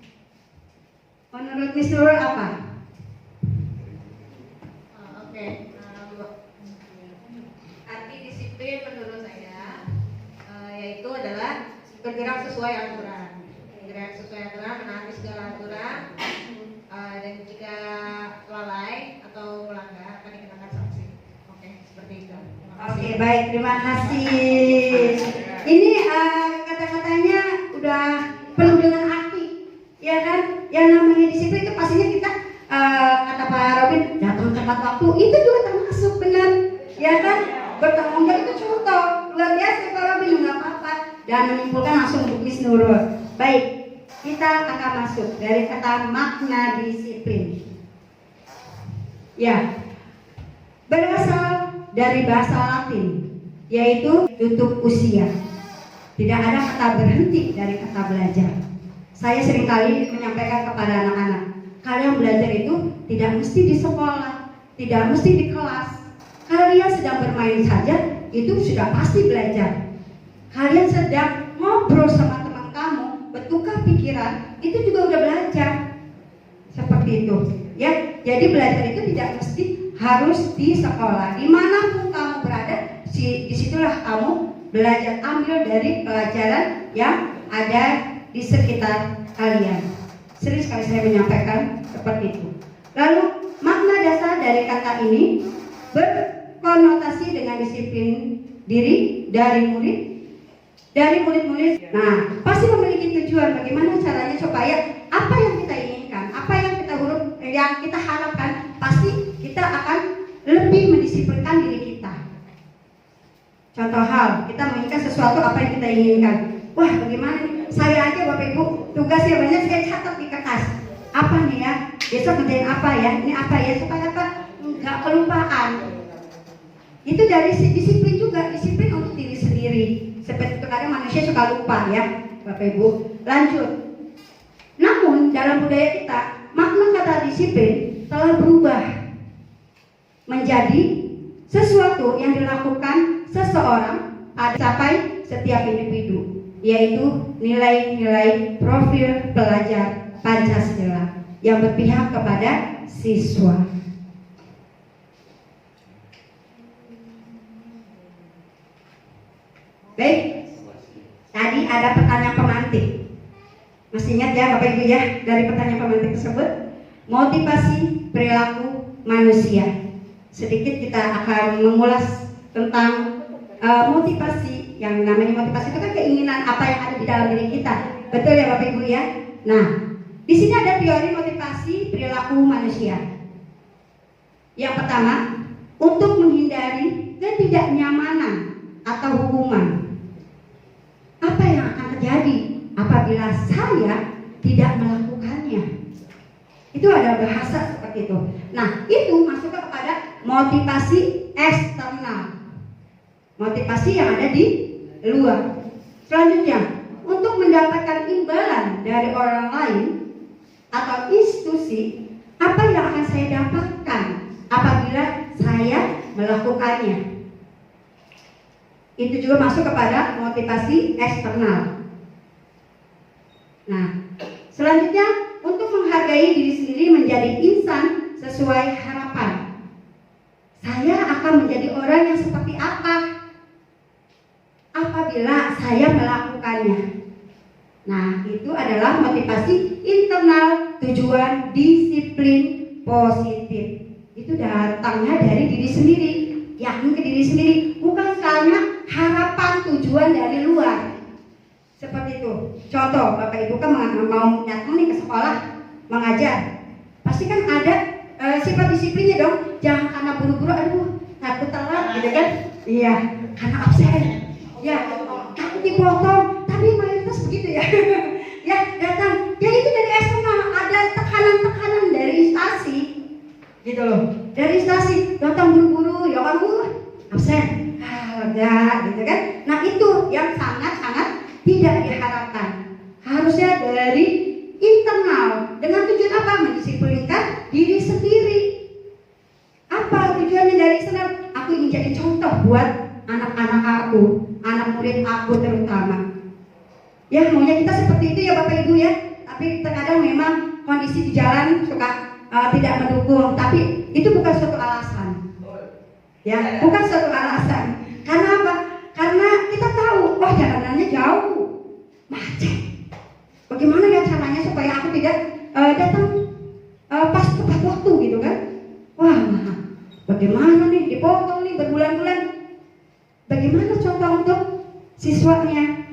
Menurut Miss Nurul apa? Oke, arti disiplin menurut saya yaitu adalah bergerak sesuai aturan, menaati segala aturan, dan jika lalai atau melanggar akan dikenakan sanksi. Oke, seperti itu. Oke, baik, terima kasih. Ini kata-katanya udah penuh dengan arti, ya kan? Yang namanya disiplin itu pastinya kita kata Pak Robin datang tepat waktu, itu juga termasuk benar, ya kan? Bertanggung jawab itu contoh luar biasa Pak Robin, nggak apa-apa. Dan menyimpulkan langsung untuk Miss Nurul. Baik, kita akan masuk dari kata makna disiplin. Ya, berasal dari bahasa Latin, yaitu tutup usia. Tidak ada kata berhenti dari kata belajar. Saya seringkali menyampaikan kepada anak-anak, kalian belajar itu tidak mesti di sekolah, tidak mesti di kelas. Kalian sedang bermain saja, itu sudah pasti belajar. Kalian sedang ngobrol sama teman kamu, bertukar pikiran, itu juga udah belajar. Seperti itu, ya. Jadi belajar itu tidak mesti harus di sekolah. Dimanapun kamu berada, disitulah kamu belajar, ambil dari pelajaran yang ada di sekitar kalian. Sering sekali saya menyampaikan seperti itu. Lalu makna dasar dari kata ini berkonotasi dengan disiplin diri dari murid-murid. Nah, pasti memiliki tujuan bagaimana caranya supaya apa yang kita inginkan, apa yang kita harapkan, pasti kita akan lebih mendisiplinkan diri kita. Contoh hal, kita menginginkan sesuatu apa yang kita inginkan. Wah, bagaimana nih? Saya aja Bapak Ibu, tugasnya banyak, saya catat di kertas. Apa nih ya? Besok ngerjain apa ya? Ini apa ya? Supaya apa? Enggak kelupaan. Itu dari disiplin juga, disiplin untuk diri sendiri. Seperti itu, kadang manusia suka lupa ya, Bapak Ibu. Lanjut. Namun dalam budaya kita, makna kata disiplin telah berubah menjadi sesuatu yang dilakukan seseorang pada sampai setiap individu, yaitu nilai-nilai profil pelajar Pancasila yang berpihak kepada siswa. Baik, tadi ada pertanyaan pemantik. Masih ingat ya Bapak Ibu ya, dari pertanyaan pemantik tersebut, motivasi perilaku manusia. Sedikit kita akan mengulas tentang motivasi. Yang namanya motivasi itu kan keinginan apa yang ada di dalam diri kita. Betul ya Bapak Ibu ya. Nah, di sini ada teori motivasi perilaku manusia. Yang pertama, untuk menghindari ketidaknyamanan atau hukuman. Apa yang akan terjadi apabila saya tidak melakukannya? Itu ada bahasa seperti itu. Nah, itu masuk kepada motivasi eksternal. Motivasi yang ada di luar. Selanjutnya, untuk mendapatkan imbalan dari orang lain atau institusi, apa yang akan saya dapatkan apabila saya melakukannya? Itu juga masuk kepada motivasi eksternal. Nah, selanjutnya untuk menghargai diri sendiri menjadi insan sesuai harapan. Saya akan menjadi orang yang seperti apa apabila saya melakukannya. Nah, itu adalah motivasi internal, tujuan disiplin positif. Itu datangnya dari diri sendiri, yakin ke diri sendiri, bukan karena harapan tujuan dari luar. Seperti itu. Contoh, Bapak Ibu kan mau datang nih ke sekolah mengajar, pasti kan ada sifat disiplinnya dong. Jangan karena buru-buru, aduh takut telat gitu kan. Iya, karena absen. Ya, takut dipotong. Tapi mayoritas begitu ya. Ya, datang. Ya itu dari eksternal, ada tekanan-tekanan dari instansi. Gitu loh. Dari instansi, datang buru-buru, ya kamu absen. Lega gitu kan. Nah, itu yang sangat-sangat tidak diharapkan. Harusnya dari internal dengan tujuan apa? Mendisiplinkan diri sendiri. Apa tujuannya dari eksternal? Aku ingin jadi contoh buat anak-anak aku, anak murid aku terutama. Ya, maunya kita seperti itu ya Bapak Ibu ya. Tapi terkadang memang kondisi di jalan suka tidak mendukung. Tapi itu bukan suatu alasan. Ya, bukan suatu alasan. Karena apa? Karena kita tahu, wah jalanannya jauh, macet. Bagaimana ya caranya supaya aku tidak datang pas tepat waktu gitu kan? Wah, bagaimana nih dipotong nih berbulan-bulan? Bagaimana contoh untuk siswanya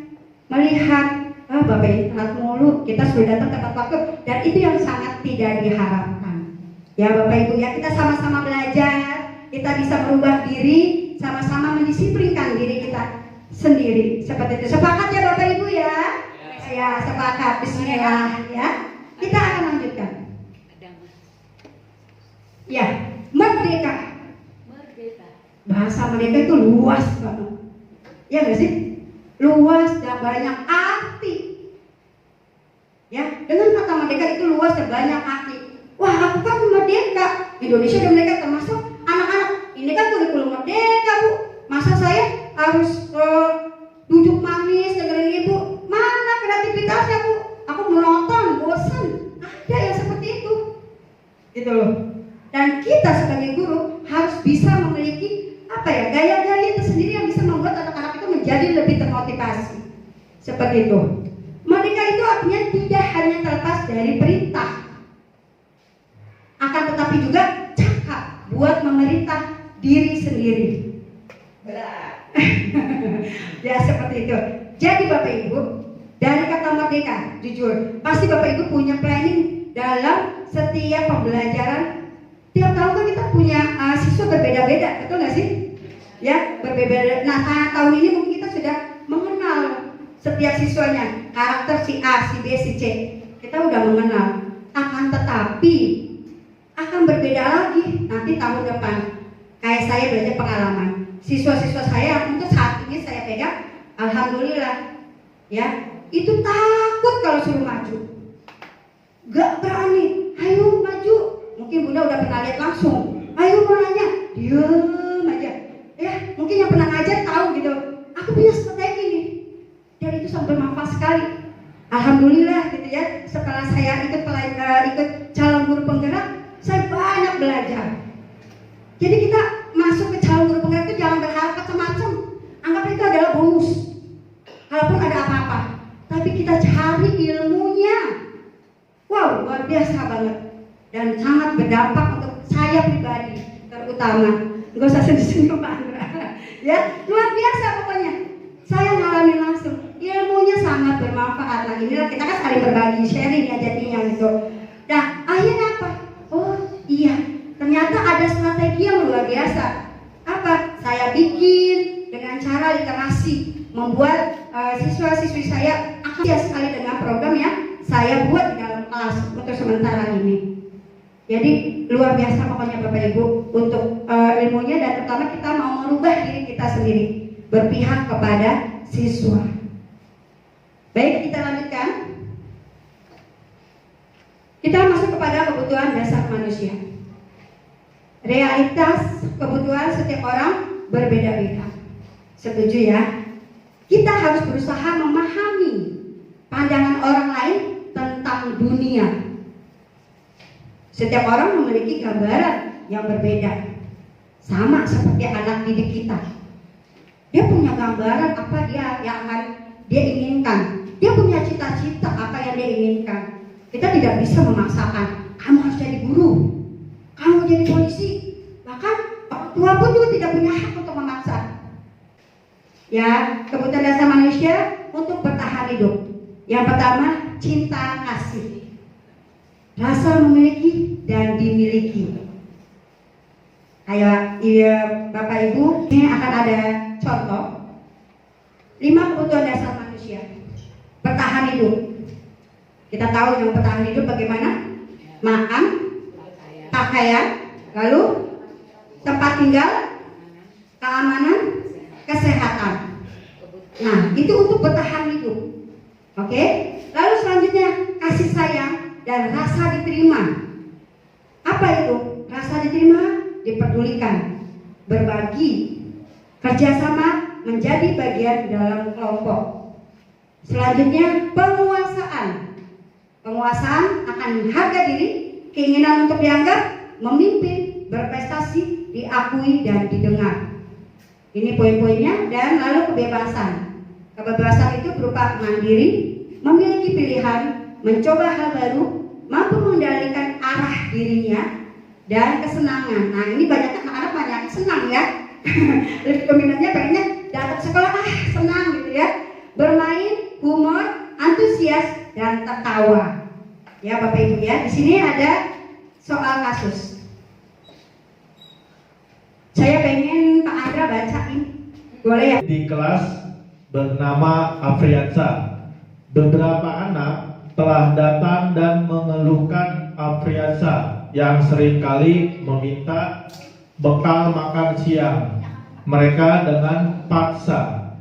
melihat Bapak ini telat mulu, kita sudah datang tepat waktu, dan itu yang sangat tidak diharapkan. Ya Bapak Ibu ya, kita sama-sama belajar, kita bisa merubah diri, sama-sama mendisiplinkan diri kita sendiri. Seperti itu. Sepakat ya Bapak Ibu ya? Ya, sepakat. Bismillah ya. Kita akan lanjutkan. Ya, merdeka. Bahasa merdeka itu luas banget. Ya nggak sih? Luas dan banyak arti. Ya, dengan kata merdeka itu luas dan banyak arti. Wah, aku kan merdeka. Indonesia dan mereka termasuk anak-anak. Ini kan kurikulum merdeka, Bu. Masa saya harus duduk manis dengerin ibu? Mana kreativitasnya, Bu? Aku menonton, bosan. Ada yang seperti itu. Gitu loh. Dan kita sebagai guru harus bisa memiliki gaya-gaya tersendiri yang bisa membuat anak-anak itu menjadi lebih termotivasi. Seperti itu. Merdeka itu artinya tidak hanya terlepas dari perintah, akan tetapi juga cakap buat memerintah diri sendiri. Ya seperti itu. Jadi Bapak Ibu, dari kata merdeka, jujur, pasti Bapak Ibu punya planning dalam setiap pembelajaran. Tiap tahun kan kita punya siswa berbeda-beda, betul nggak sih? Ya, berbeda. Nah, tahun ini mungkin kita sudah mengenal setiap siswanya, karakter si A, si B, si C. Kita udah mengenal. Akan tetapi akan berbeda lagi nanti tahun depan. Kayak saya belajar pengalaman. Siswa-siswa saya untuk saat ini saya pegang, alhamdulillah, ya, itu takut kalau suruh maju. gak berani, ayo maju. Mungkin Bunda udah pernah lihat langsung, ayo mau nanya, diem aja. Ya, mungkin yang pernah ngajar tahu gitu. Aku punya strategi nih, dan itu sangat bermanfaat sekali. Alhamdulillah gitu ya. Setelah saya ikut calon guru penggerak, saya banyak belajar. Jadi kita masuk ke calon guru penggerak itu jangan berharap macam-macam. Anggap itu adalah bonus. Kalaupun ada apa-apa, tapi kita cari ilmunya. Wow, luar biasa banget. Dan sangat berdampak untuk saya pribadi, terutama. Gak usah senyum Pak Andra. Ya, luar biasa pokoknya. Saya ngalamin langsung. Ilmunya sangat bermanfaat. Nah, inilah kita kan saling berbagi, sharing ya jadinya gitu. Nah, akhirnya apa? Oh iya, ternyata ada strategi yang luar biasa. Apa? Saya bikin dengan cara literasi, membuat siswa-siswi saya antusias sekali dengan program yang saya buat di dalam kelas untuk sementara ini. Jadi luar biasa pokoknya Bapak Ibu untuk ilmunya, dan terutama kita mau merubah diri kita sendiri, berpihak kepada siswa. Baik, kita lanjutkan. Kita masuk kepada kebutuhan dasar manusia. Realitas kebutuhan setiap orang berbeda-beda. Setuju ya? Kita harus berusaha memahami pandangan orang lain tentang dunia. Setiap orang memiliki gambaran yang berbeda. Sama seperti anak didik kita. Dia punya gambaran apa yang akan dia inginkan. Dia punya cita-cita apa yang dia inginkan. Kita tidak bisa memaksakan, kamu harus jadi guru, kamu jadi polisi. Bahkan orang tua pun juga tidak punya hak untuk memaksa. Ya, kebutuhan dasar manusia untuk bertahan hidup. Yang pertama, cinta kasih. Rasa memiliki dan dimiliki. Ayo, Bapak Ibu, ini akan ada contoh 5 kebutuhan dasar manusia. Bertahan hidup. Kita tahu yang bertahan hidup bagaimana? Makan, pakaian, lalu tempat tinggal, keamanan, kesehatan. Nah, itu untuk bertahan hidup. Oke? Lalu selanjutnya kasih sayang dan rasa diterima. Apa itu? Rasa diterima, diperdulikan, berbagi, kerjasama, menjadi bagian dalam kelompok. Selanjutnya penguasaan. Penguasaan akan harga diri, keinginan untuk dianggap, memimpin, berprestasi, diakui dan didengar. Ini poin-poinnya. Dan lalu kebebasan. Kebebasan itu berupa mandiri, memiliki pilihan, mencoba hal baru, mampu mengendalikan arah dirinya, dan kesenangan. Nah, ini banyak anak-anak banyak senang ya. Lebih dominannya pengennya datang sekolah senang gitu ya. Bermain, humor, antusias, dan tertawa. Ya Bapak Ibu ya. Di sini ada soal kasus. Saya pengen Pak Andra bacain. Boleh ya? Di kelas bernama Afriansa. Beberapa anak telah datang dan mengeluhkan Afriansa yang seringkali meminta bekal makan siang mereka dengan paksa.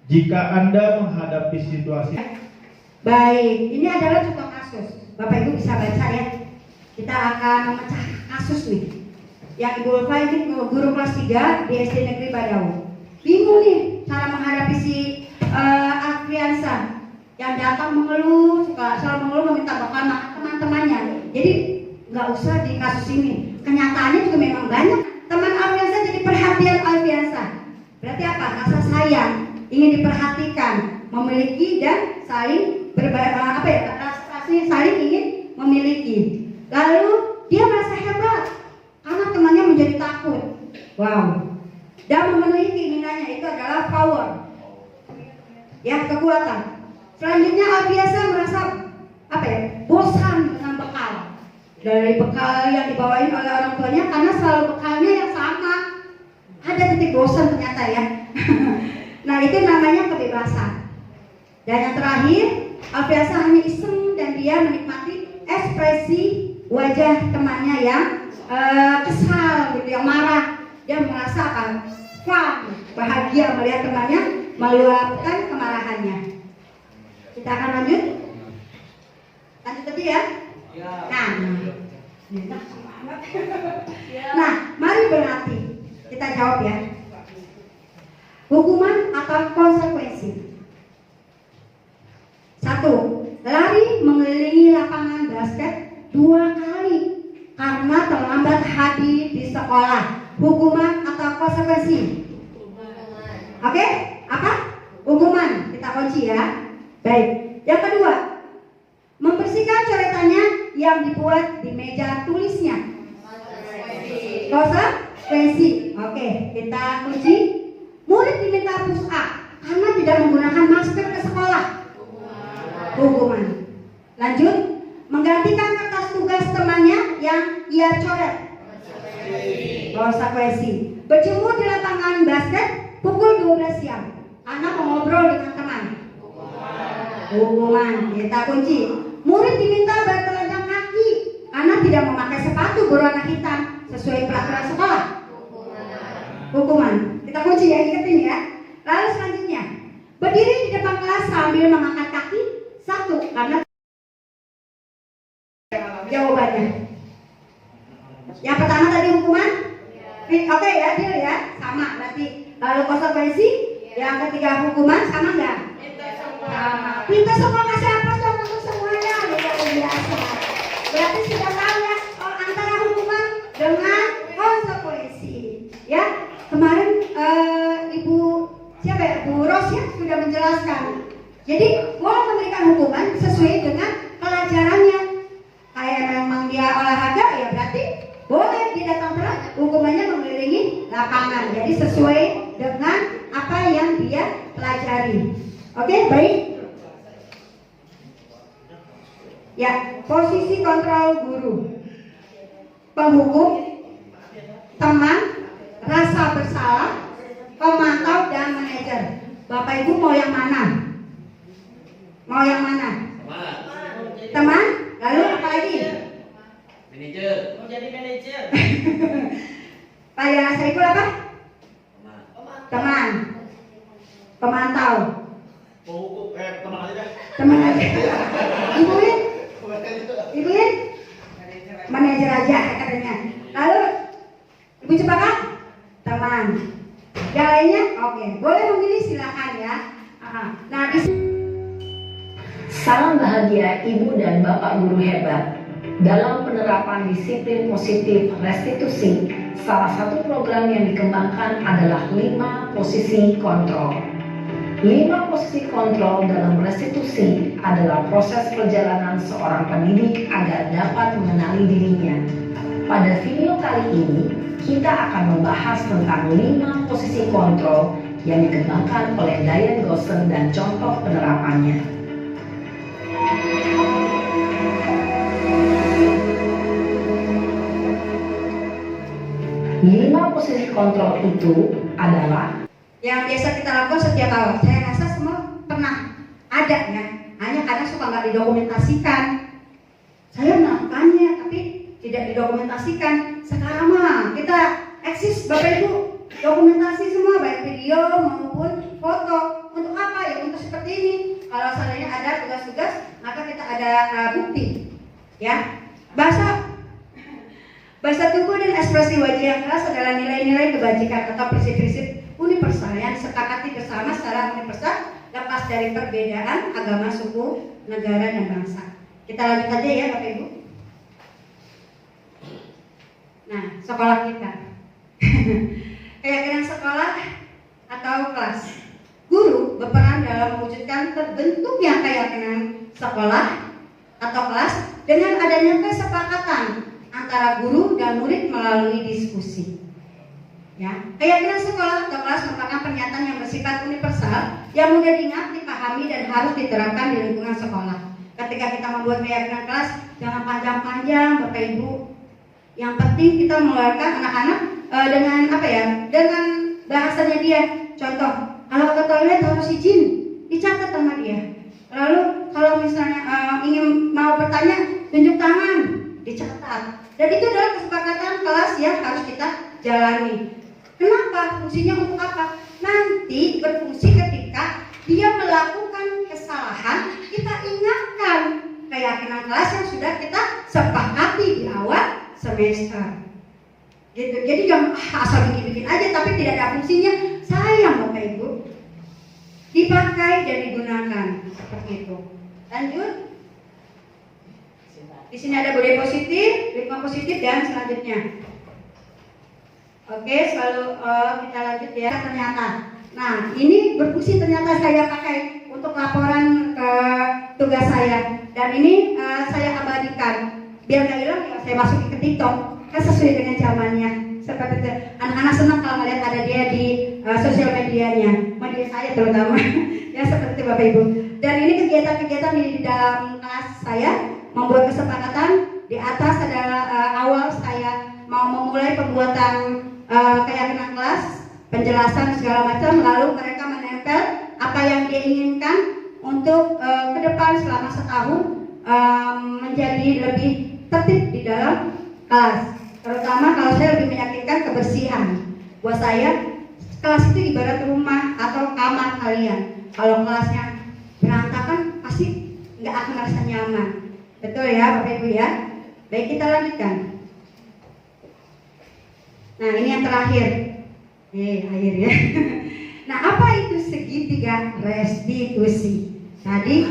Jika Anda menghadapi situasi, baik, ini adalah contoh kasus. Bapak Ibu bisa baca ya. Kita akan memecah kasus nih. Yang Ibu Ulfa ini guru kelas 3 di SD Negeri Badau. Bingung nih cara menghadapi si Afriansa yang datang mengeluh, selalu mengeluh meminta bekal makan teman-temannya. Jadi nggak usah di kasus ini. Kenyataannya juga memang banyak. Teman Afriansa jadi perhatian Afriansa. Berarti apa? Rasa sayang, ingin diperhatikan, memiliki dan saling rasanya saling ingin memiliki. Lalu dia merasa hebat karena temannya menjadi takut. Wow. Dan memenuhi keinginannya itu adalah power. Ya, kekuatan. Selanjutnya Afriansa merasa bosan dengan bekal. Dari bekal yang dibawain oleh orang tuanya karena selalu bekalnya yang sama. Ada titik bosan ternyata ya. Nah, itu namanya kebebasan. Dan yang terakhir, Afriansa hanya iseng dan dia menikmati ekspresi wajah temannya yang kesal gitu, yang marah. Dia merasakan fun, bahagia melihat temannya meluapkan kemarahannya. Kita akan lanjut tadi ya. Nah, mari berarti kita jawab ya. Hukuman atau konsekuensi? 1. Lari mengelilingi lapangan basket 2 kali karena terlambat hadir di sekolah. Hukuman atau konsekuensi? Oke, apa? Hukuman. Kita kunci ya. Baik. Yang kedua, membersihkan coretannya yang dibuat di meja tulisnya. Konsekuensi. Oke, kita kunci. Murid diminta push up karena tidak menggunakan masker ke sekolah. Hukuman. Lanjut, menggantikan kertas tugas temannya yang ia coret. Konsekuensi. Berjemur di lapangan basket pukul 12 siang karena mengobrol dengan teman. Hukuman. Kita kunci. Murid diminta bertelanjang kaki karena tidak memakai sepatu berwarna hitam sesuai peraturan sekolah. Hukuman. Kita kunci ya, ingetin ya. Lalu selanjutnya, berdiri di depan kelas sambil mengangkat kaki. 1. Karena jawabannya. Yang pertama tadi hukuman. Oke ya, deal ya. Sama berarti. Lalu konsekuensi. Yang ketiga hukuman, sama enggak? Sama. Kita semua kasih aplaus dong untuk semuanya. Luar biasa. Berarti sudah tahu ya antara hukuman dengan konsekuensi. Ya. Kemarin Ibu siapa ya? Bu Ros ya sudah menjelaskan. Jadi boleh memberikan hukuman sesuai dengan pelajarannya. Kayak memang dia olahraga ya berarti boleh dia datang telat, hukumannya mengelilingi lapangan. Jadi sesuai dengan apa yang dia pelajari. Oke, baik. Ya, posisi kontrol guru. Penghukum, teman, rasa bersalah, pemantau dan manajer. Bapak Ibu mau yang mana? Mau yang mana? Teman. Lalu apa lagi? Manajer. Mau jadi manajer. Pak Yana Saiful apa? Teman. Pemantau. Teman aja deh. Teman aja. Ibu Lin? Ibu Lin? Manajer aja katanya. Lalu Ibu Cepaka? Teman. Yang lainnya? Oke. Boleh memilih silakan ya. Nah, Salam bahagia Ibu dan Bapak guru hebat. Dalam penerapan disiplin positif restitusi, salah satu program yang dikembangkan adalah 5 posisi kontrol. 5 posisi kontrol dalam restitusi adalah proses perjalanan seorang pendidik agar dapat mengenali dirinya. Pada video kali ini, kita akan membahas tentang 5 posisi kontrol yang dikembangkan oleh Diane Gosser dan contoh penerapannya. 5 posisi kontrol itu adalah yang biasa kita lakukan setiap awal. Saya rasa semua pernah ada ya. Hanya kadang suka nggak didokumentasikan. Saya melakukannya tapi tidak didokumentasikan. Sekarang mah kita eksis Bapak Ibu dokumentasi semua baik video maupun foto. Untuk apa ya? Untuk seperti ini. Kalau seandainya ada tugas-tugas maka kita ada bukti. Ya. Bahasa tubuh dan ekspresi wajah yang keras adalah nilai-nilai kebajikan atau prinsip-prinsip universal yang disepakati bersama secara universal lepas dari perbedaan agama, suku, negara, dan bangsa. Kita lanjut aja ya Bapak Ibu. Nah, sekolah kita. Keyakinan sekolah atau kelas. Guru berperan dalam mewujudkan terbentuknya keyakinan sekolah atau kelas dengan adanya kesepakatan antara guru dan murid melalui diskusi. Ya, keyakinan sekolah atau kelas merupakan pernyataan yang bersifat universal yang mudah diingat, dipahami dan harus diterapkan di lingkungan sekolah. Ketika kita membuat keyakinan kelas, jangan panjang-panjang, Bapak Ibu. Yang penting kita mengeluarkan anak-anak dengan apa ya? Dengan bahasanya dia. Contoh, kalau ke toilet harus izin, dicatat sama dia. Lalu kalau misalnya ingin mau bertanya, tunjuk tangan, dicatat. Dan itu adalah kesepakatan kelas yang harus kita jalani. Kenapa? Fungsinya untuk apa? Nanti berfungsi ketika dia melakukan kesalahan, kita ingatkan keyakinan kelas yang sudah kita sepakati di awal semester. Gitu. Jadi jangan asal bikin-bikin aja tapi tidak ada fungsinya. Sayang Bapak Ibu. Dipakai dan digunakan seperti itu. Lanjut. Di sini ada budaya positif, lingkungan positif dan selanjutnya. Oke, selalu kita lanjut ya. Ternyata, nah ini berfungsi ternyata saya pakai untuk laporan ke tugas saya. Dan ini saya abadikan. Biar nggak hilang ya saya masukin ke TikTok. Kan sesuai dengan zamannya. Seperti itu. Anak-anak senang kalau melihat ada dia di sosial medianya, media saya terutama. Ya seperti itu Bapak Ibu. Dan ini kegiatan-kegiatan di dalam kelas saya membuat kesepakatan. Di atas adalah awal saya mau memulai pembuatan keyakinan kelas, penjelasan segala macam, lalu mereka menempel apa yang dia inginkan untuk ke depan selama setahun menjadi lebih tertib di dalam kelas. Terutama kalau saya lebih meyakinkan kebersihan. Buat saya kelas itu ibarat rumah atau kamar kalian. Kalau kelasnya berantakan pasti nggak akan merasa nyaman. Betul ya Bapak Ibu ya. Baik, kita lanjutkan. Nah ini yang terakhir. Akhir ya. Nah apa itu segitiga restitusi? Tadi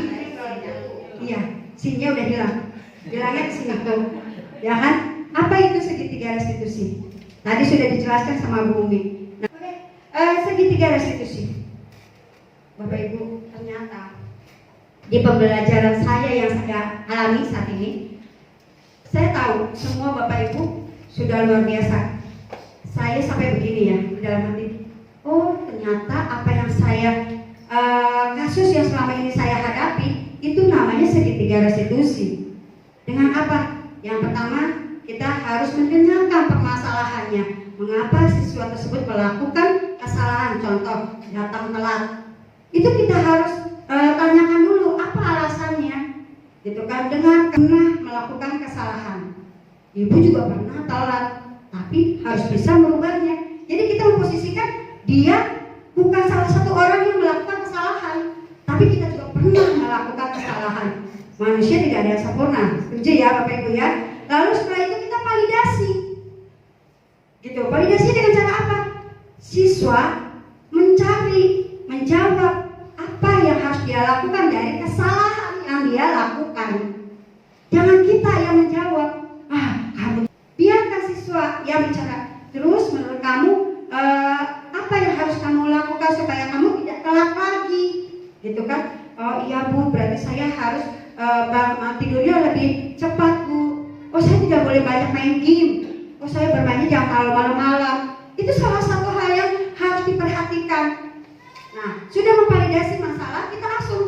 iya, sinnya udah hilang. Hilangnya di sini tuh. Ya kan? Apa itu segitiga restitusi? Tadi sudah dijelaskan sama Bu Umi. Nah, segitiga restitusi. Bapak Ibu, ternyata di pembelajaran saya yang saya alami saat ini, saya tahu semua Bapak Ibu sudah luar biasa. Saya sampai begini ya di dalam hati. Oh ternyata apa yang saya kasus yang selama ini saya hadapi itu namanya segitiga restitusi. Dengan apa? Yang pertama kita harus mendengarkan permasalahannya. Mengapa siswa tersebut melakukan kesalahan? Contoh datang telat. Itu kita harus tanyakan dulu apa alasannya. Gitu kan? Dengan pernah melakukan kesalahan. Ibu juga pernah telat, tapi harus bisa merubahnya. Jadi kita memposisikan dia bukan salah satu orang yang melakukan kesalahan, tapi kita juga pernah melakukan kesalahan. Manusia tidak ada yang sempurna, setuju ya Bapak Ibu ya. Lalu setelah itu kita validasi, gitu. Validasi dengan cara apa? Siswa mencari, menjawab apa yang harus dia lakukan dari kesalahan yang dia lakukan. Jangan kita yang menjawab. Kamu biarkan siswa yang bicara. Terus menurut kamu apa yang harus kamu lakukan supaya kamu tidak telat lagi, gitu kan? Oh iya Bu, berarti saya harus tidurnya lebih cepat Bu. Oh saya tidak boleh banyak main game. Oh saya bermainnya jangan terlalu malam-malam. Itu salah satu hal yang harus diperhatikan. Nah sudah memvalidasi masalah, kita langsung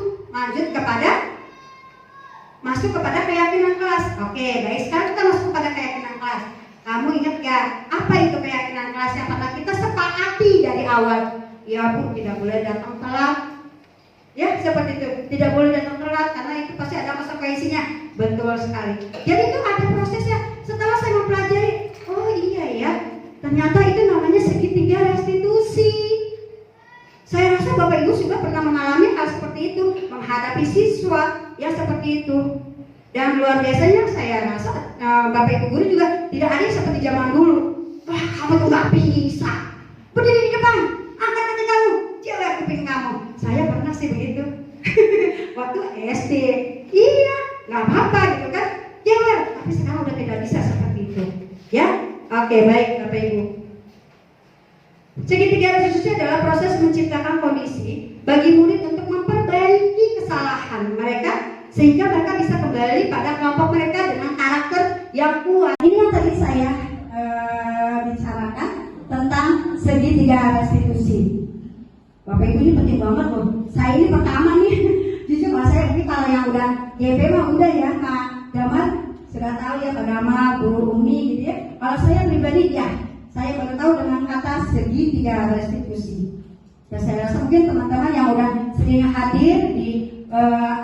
masuk kepada keyakinan kelas. Oke, baik, sekarang kita masuk kepada keyakinan kelas. Kamu ingat gak apa itu keyakinan kelas yang pernah kita sepakati dari awal? Ya Bu, tidak boleh datang telat. Ya seperti itu, tidak boleh datang telat karena itu pasti ada konsekuensinya. Betul sekali. Jadi itu ada prosesnya. Setelah saya mempelajari, oh iya ya, ternyata itu namanya segitiga restitusi. Saya rasa Bapak Ibu juga pernah mengalami hal seperti itu, menghadapi siswa yang seperti itu. Dan luar biasanya saya rasa Bapak Ibu guru juga tidak ada yang seperti zaman dulu. Wah kamu tuh gak bisa, berdiri di depan, angkat kaki kamu, cewek kuping kamu. Saya pernah sih begitu. Waktu SD, iya gak apa-apa gitu kan, cewek. Tapi sekarang udah tidak bisa seperti itu. Ya, oke baik Bapak Ibu. Segitiga restitusi adalah proses menciptakan kondisi bagi murid untuk memperbaiki kesalahan mereka sehingga mereka bisa kembali pada kelompok mereka dengan karakter yang kuat. Ini yang tadi saya bicarakan tentang segitiga restitusi. Bapak Ibu ini penting banget loh. Saya ini pertama nih, jujur mas saya ini kalau yang udah GP mah udah ya Kak Damar sudah tahu ya Kak Damar, Bu Umi gitu ya. Kalau saya pribadi ya, saya baru tahu dengan kata segitiga restitusi. Dan saya rasa mungkin teman-teman yang udah sering hadir di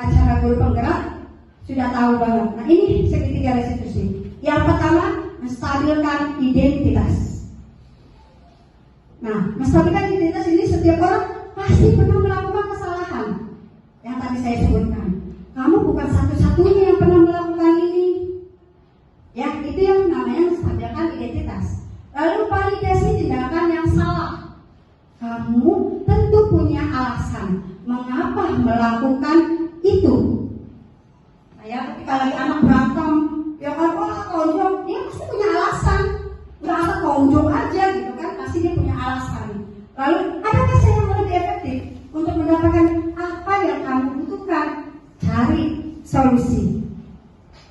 acara guru penggerak sudah tahu banget. Nah ini segitiga restitusi. Yang pertama, menstabilkan identitas. Nah, menstabilkan identitas ini setiap orang pasti pernah melakukan kesalahan. Yang tadi saya sebutkan. Kamu bukan satu-satunya yang pernah melakukan itu. Saya ketika lagi anak berantem, ya kan, wah tonjok, dia pasti punya alasan. Nggak asal tonjok aja gitu kan, pasti dia punya alasan. Lalu, adakah saya yang lebih efektif untuk mendapatkan apa yang kamu butuhkan? Cari solusi.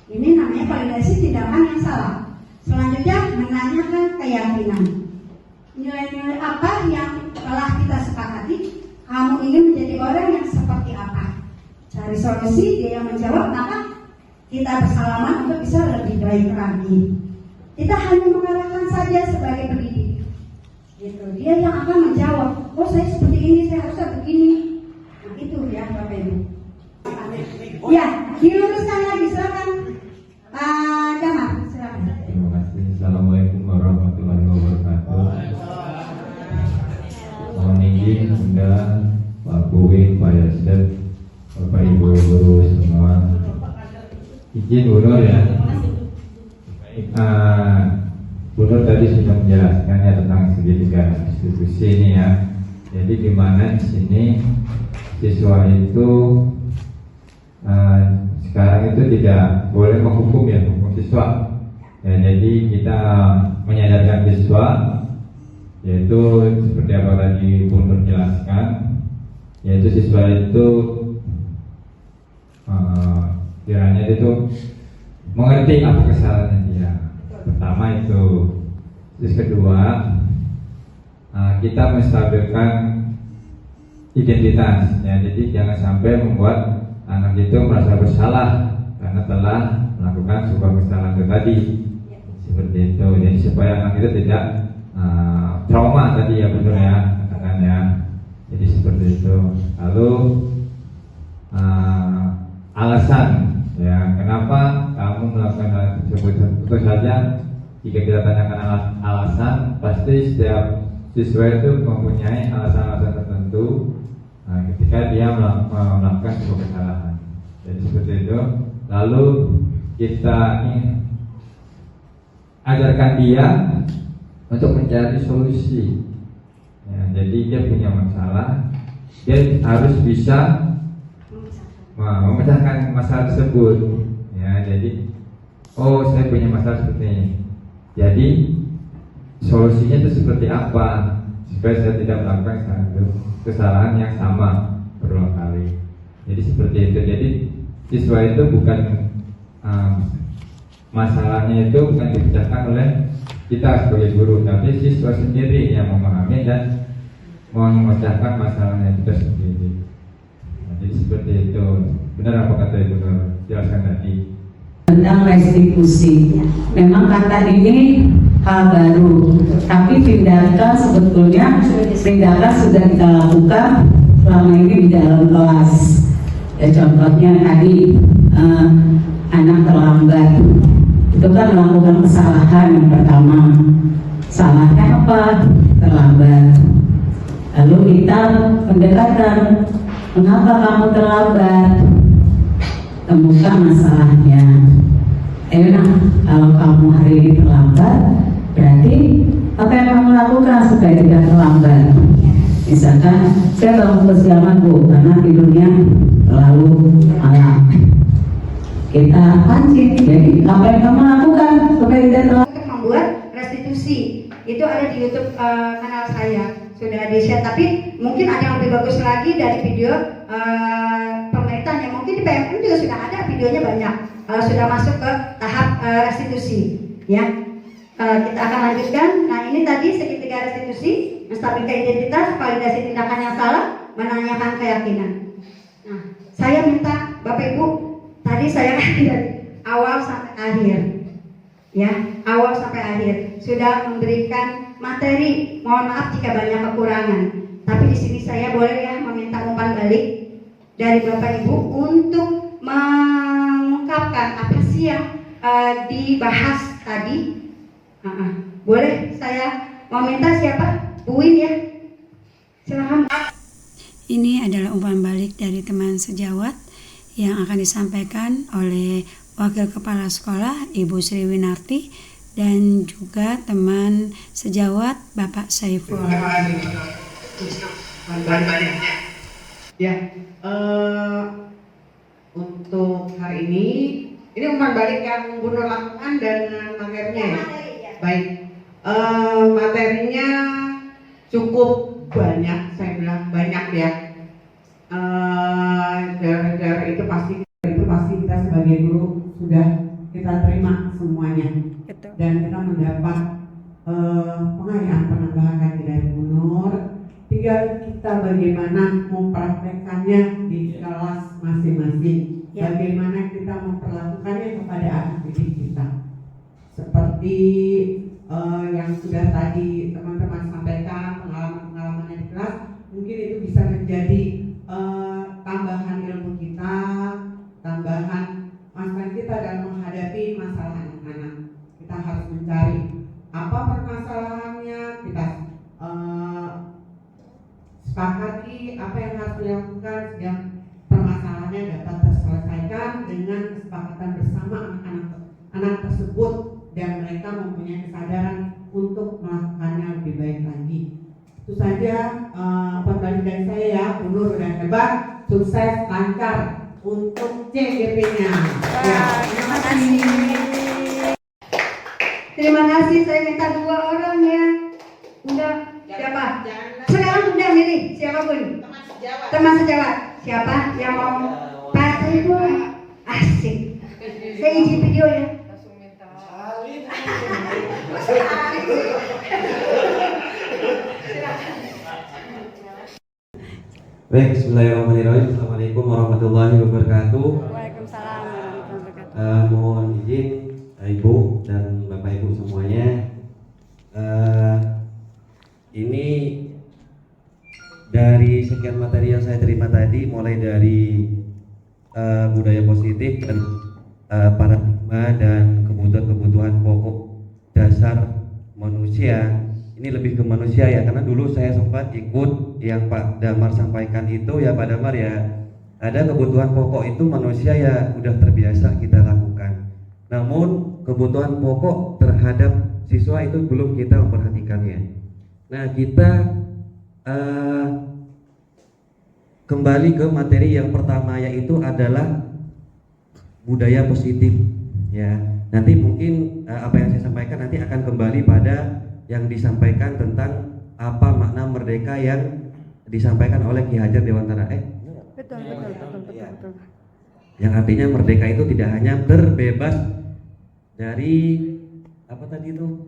Ini namanya validasi tindakan yang salah. Selanjutnya, menanyakan keyakinan. Nilai-nilai apa yang telah kita sepakati? Kamu ingin menjadi orang yang seperti apa? Cari solusi, dia yang menjawab, maka kita bersalaman untuk bisa lebih baik lagi. Kita hanya mengarahkan saja sebagai pendidik. Gitu. Dia yang akan menjawab, oh saya seperti ini, saya harusnya begini. Nah itu ya Bapak Ibu. Ya, diluruskan lagi, silakan Pak Damar, silakan. Terima kasih. Assalamualaikum warahmatullahi wabarakatuh. Mohon izin Bunda, Pak Buwin, Pak Yasir, Bapak Ibu guru semua. Izin Bunur ya. Bunur tadi sudah menjelaskannya tentang segitiga institusi ini ya. Jadi di mana di sini siswa itu sekarang itu tidak boleh menghukum ya, hukum siswa. Ya, jadi kita menyadarkan siswa, yaitu seperti apa tadi Bunur jelaskan, yaitu siswa itu kiranya itu mengerti apa kesalahannya dia. Pertama itu, terus kedua kita menstabilkan identitas ya, jadi jangan sampai membuat anak itu merasa bersalah karena telah melakukan sebuah kesalahan itu tadi, seperti itu. Jadi supaya anak itu tidak trauma tadi ya, betul ya katakan ya. Jadi seperti itu. Lalu alasan ya kenapa kamu melakukan hal tersebut. Tentu saja jika kita tanyakan alasan, pasti setiap siswa itu mempunyai alasan-alasan tertentu ketika dia melakukan sebuah kesalahan. Jadi seperti itu. Lalu kita ajarkan dia untuk mencari solusi ya, jadi dia punya masalah, dia harus bisa memecahkan masalah tersebut ya. Jadi oh saya punya masalah seperti ini, jadi solusinya itu seperti apa supaya saya tidak melakukan kesalahan yang sama berulang kali. Jadi seperti itu. Jadi siswa itu bukan masalahnya itu bukan dipecahkan oleh kita sebagai guru, tapi siswa sendiri yang memahami dan memecahkan masalahnya itu sendiri. Jadi seperti itu. Benar apa kata Ibu Nur jelaskan tadi tentang restitusi. Memang kata ini hal baru, tapi tindakan sebetulnya sudah kita lakukan selama ini di dalam kelas. Ya, contohnya tadi anak terlambat, itu kan melakukan kesalahan yang pertama. Salahnya apa? Terlambat. Lalu kita pendekatan, mengapa kamu terlambat? Temukan masalahnya. Kalau kamu hari ini terlambat, berarti apa yang kamu lakukan supaya tidak terlambat? Misalkan saya bangun kesiangan Bu, karena tidurnya terlalu malam. Kita pancing, jadi apa yang kamu lakukan supaya tidak terlambat? Untuk membuat restitusi, itu ada di YouTube kanal saya, sudah di-share. Tapi mungkin ada yang lebih bagus lagi dari video pemerintah, yang mungkin di PMU juga sudah ada videonya banyak. Kalau sudah masuk ke tahap restitusi, ya kita akan lanjutkan. Nah ini tadi segitiga restitusi, menstabilkan identitas, validasi tindakan yang salah, menanyakan keyakinan. Nah saya minta Bapak Ibu, tadi saya dari awal sampai akhir, ya awal sampai akhir sudah memberikan materi. Mohon maaf jika banyak kekurangan, tapi di sini saya boleh ya meminta umpan balik dari Bapak Ibu untuk mengungkapkan apa sih yang dibahas tadi. Boleh saya meminta siapa? Buin ya, silakan. Ini adalah umpan balik dari teman sejawat yang akan disampaikan oleh Wakil Kepala Sekolah Ibu Sri Winarti dan juga teman sejawat Bapak Saiful. Ya, untuk hari ini umpan balik yang Bu Nur lakukan dan materinya ya. Baik, materinya cukup banyak, saya bilang banyak ya. Dari itu pasti kita sebagai guru sudah kita terima semuanya. Dan kita mendapat pengayaan penambahan lagi dari Bu Nur. Tinggal kita bagaimana mempraktekannya di kelas masing-masing, bagaimana kita memperlakukannya kepada anak didik kita. Seperti yang sudah tadi teman-teman sampaikan, pengalaman-pengalamannya di kelas, mungkin itu bisa menjadi tambahan ilmu kita, tambahan masukan kita dalam menghadapi masalah anak-anak. Kita harus mencari apa permasalahannya, kita sepakati apa yang harus dilakukan sehingga permasalahannya dapat terselesaikan dengan kesepakatan bersama anak-anak tersebut dan mereka mempunyai kesadaran untuk melakukannya lebih baik lagi. Itu saja pembalik dari saya ya. Bu Nur udah hebat, sukses, lancar untuk CGP-nya. Ya, terima kasih. Terima kasih, saya minta 2 orang ya. Udah, siapa? Sekarang udah milih siapapun. Teman sejawat. Siapa yang mau? Pak Ibu. Asik. Saya izin video ya. Baik, bismillahirrahmanirrahim. Assalamualaikum warahmatullahi wabarakatuh. Waalaikumsalam warahmatullahi wabarakatuh. Mohon izin Ibu dan Bapak Ibu semuanya. Ini dari sekian materi yang saya terima tadi, mulai dari budaya positif dan paradigma dan kebutuhan-kebutuhan pokok dasar manusia. Ini lebih ke manusia ya, karena dulu saya sempat ikut yang Pak Damar sampaikan itu ya, Pak Damar ya, ada kebutuhan pokok itu manusia ya udah terbiasa kita lakukan. Namun kebutuhan pokok terhadap siswa itu belum kita memperhatikannya. Nah, kita kembali ke materi yang pertama, yaitu adalah budaya positif ya. Nanti mungkin apa yang saya sampaikan nanti akan kembali pada yang disampaikan tentang apa makna merdeka yang disampaikan oleh Ki Hajar Dewantara. Betul. Yang artinya merdeka itu tidak hanya terbebas dari apa tadi itu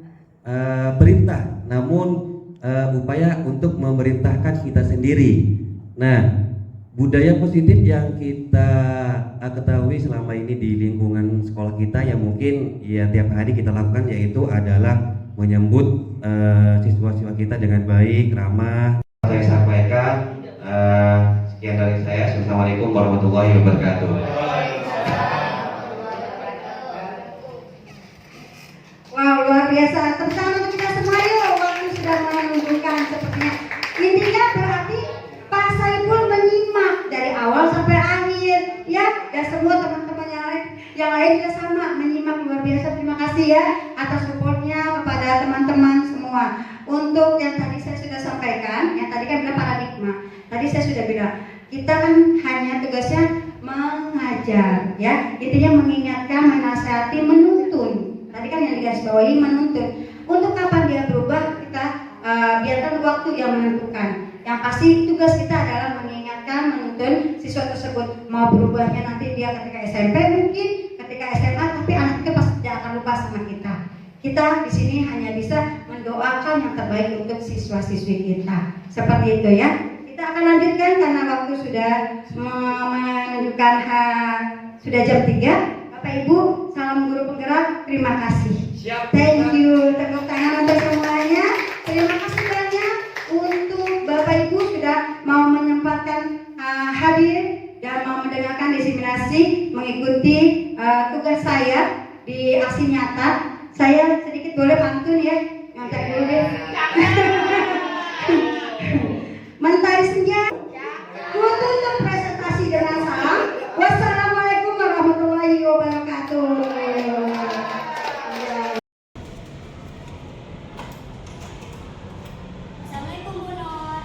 perintah, namun upaya untuk memerintahkan kita sendiri. Nah, budaya positif yang kita ketahui selama ini di lingkungan sekolah kita yang mungkin ya tiap hari kita lakukan, yaitu adalah menyambut siswa-siswa kita dengan baik, ramah. Saya sampaikan sekian dari saya. Assalamualaikum warahmatullahi wabarakatuh. Wow, luar biasa. Terutama untuk kita semua yuk, waktu sudah menunjukkan sepertinya. Intinya berarti Pak Saiful menyimak dari awal sampai akhir ya, dan semua teman-teman yang lain juga sama menyimak. Luar biasa. Terima kasih ya atas supportnya kepada teman-teman semua. Untuk yang tadi saya sudah sampaikan, yang tadi kan bilang paradigma. Tadi saya sudah bilang kita kan hanya tugasnya mengajar ya, intinya mengingatkan, menasihati, menuntun. Tadi kan yang digarisbawahi menuntun. Untuk kapan dia berubah kita biarkan waktu yang menentukan. Yang pasti tugas kita adalah mengingatkan, menuntun siswa tersebut. Mau berubahnya nanti dia ketika SMP mungkin, ketika SMA, tapi anak itu pasti tidak akan lupa sama kita. Kita di sini hanya bisa mendoakan yang terbaik untuk siswa-siswi kita. Seperti itu ya. Kita akan lanjutkan karena waktu sudah menunjukkan sudah jam 3. Bapak Ibu, salam guru penggerak. Terima kasih. Thank you. Tepuk tangan untuk semuanya. Terima kasih banyak untuk Bapak Ibu sudah mau menyempatkan hadir dan mau mendengarkan diseminasi, mengikuti tugas saya di aksi nyata. Saya sedikit boleh pantun ya, nyontek dulu deh. Mentari senja, untuk presentasi dengan salam. Wassalamualaikum warahmatullahi wabarakatuh. Assalamualaikum Bu Nur.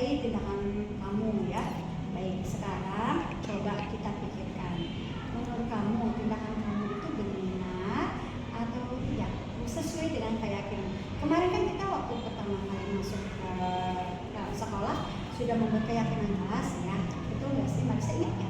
menghargai tindakan kamu ya. Baik, sekarang coba kita pikirkan, menurut kamu tindakan kamu itu benar atau tidak, sesuai dengan keyakinan. Kemarin kan kita waktu pertama kali masuk ke sekolah sudah membuat keyakinan kelas ya, betul nggak sih Marisa, ingat ya?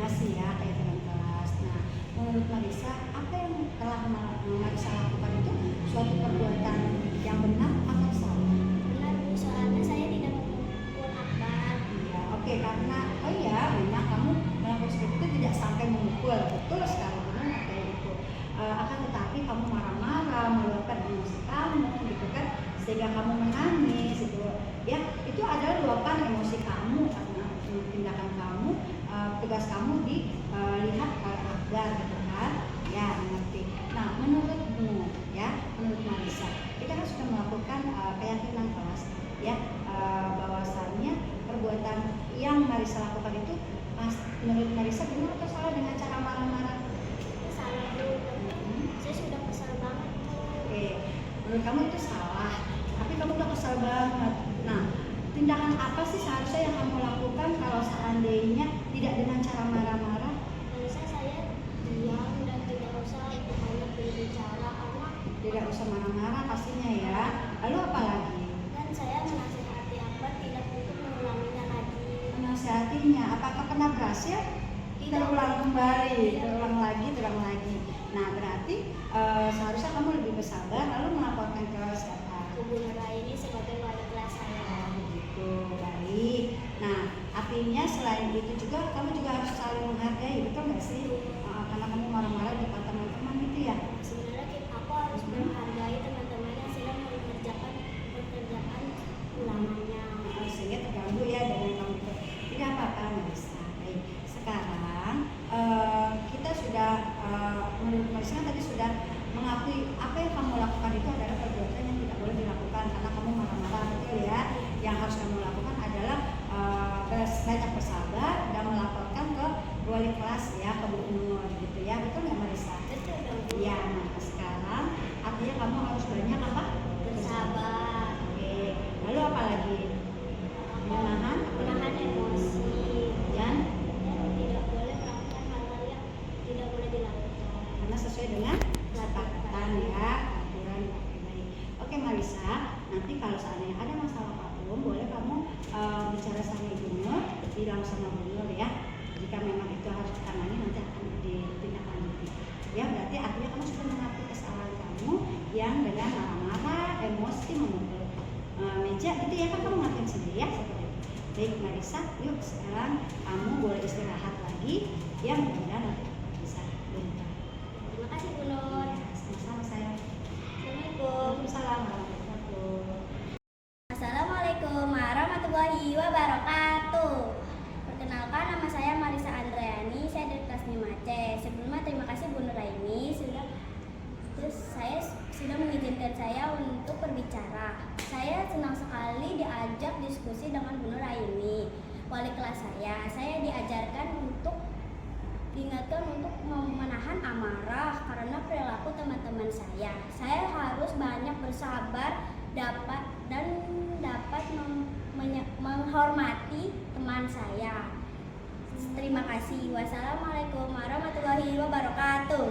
Masih ya, keyakinan kelas. Nah, menurut Marisa, apa yang telah Marisa lakukan itu suatu perbuatan yang benar atau salah? Benar Bu, soalnya saya tidak memukul akbar. Iya, oke, karena oh iya memang kamu melakukan seperti itu tidak sampai memukul, betul sekali, benar kayak itu. Akan tetapi kamu marah-marah, meluapkan emosi kamu, gitu kan, sehingga kamu menangis, gitu. Ya, itu adalah luapan emosi kamu karena tindakan kamu, tugas kamu dilihat oleh akbar, gitu kan? Ya, mengerti. Nah, menurutmu, ya, menurut Marisa, kita kan sudah melakukan keyakinan kelas, ya, bahwasannya perbuatan yang Marisa lakukan itu, menurut Marisa benar atau salah dengan cara marah-marah? Salah Bu. Saya sudah kesal banget. Oke, menurut kamu itu salah, tapi kamu udah kesal banget. Nah, tindakan apa sih seharusnya yang kamu lakukan kalau seandainya tidak dengan cara marah-marah? Harusnya saya diam dan tidak usah banyak berbicara karena Tidak usah marah-marah pastinya ya. Lalu apa lagi? dan saya menasihati akbar tidak untuk mengulanginya lagi. Menasihatinya, apakah pernah berhasil? Terulang kembali, terulang lagi. Nah, berarti seharusnya kamu lebih bersabar lalu melaporkan ke siapa? Bu Nuraini sebagai wali kelas saya. Begitu, baik. Nah, artinya selain itu juga kamu juga harus saling menghargai, betul nggak sih? Karena kamu marah-marah di depan teman-teman gitu ya. Sebenarnya aku harus menghargai teman-teman yang sedang mengerjakan pekerjaan ulangannya. Sehingga terganggu ya dengan kamu itu. Tidak apa-apa, Marisa. Baik, sekarang kita sudah menurut Marisa tadi sudah mengakui apa yang kamu lakukan itu adalah perbuatan yang tidak boleh dilakukan karena kamu marah-marah, betul ya. Yang harus kamu lakukan adalah banyak bersabar dan melaporkan ke wali kelas ya, ke Bu Nur gitu ya, betul nggak Marisa? Betul dong Bu. Ya, nah sekarang artinya kamu harus banyak apa? Bersabar. Oke, lalu apa lagi? Menahan emosi Dan tidak boleh melakukan hal-hal yang tidak boleh dilakukan karena sesuai dengan kesepakatan ya, aturan. Oke, baik. Oke Marisa, nanti kalau seandainya ada masalah apapun boleh kamu bicara sama Ibu Nur, bilang sama Bu Nur ya. Jika memang itu harus ditangani nanti akan ditindaklanjuti. Ya, berarti artinya kamu sudah mengakui kesalahan kamu yang dengan marah-marah, emosi, memukul meja gitu ya, kan kamu ngakuin sendiri ya seperti itu. Baik Marisa, yuk sekarang kamu boleh istirahat lagi ya, mudah-mudahan nanti bisa berubah. Terima kasih Bu Nur. Sama-sama sayang. Assalamualaikum. Waalaikumsalam warahmatullahi wabarakatuh. Assalamualaikum warahmatullahi wabarakatuh. Perkenalkan, nama saya Marisa Andreani, saya dari kelas 5C. Sebelumnya terima kasih Bu Nuraini saya sudah mengizinkan saya untuk berbicara. Saya senang sekali diajak diskusi dengan Bu Nuraini, wali kelas saya. Saya diingatkan untuk menahan amarah karena perilaku teman-teman saya. Saya harus banyak bersabar dapat menghormati teman saya. Terima kasih. Wassalamualaikum warahmatullahi wabarakatuh.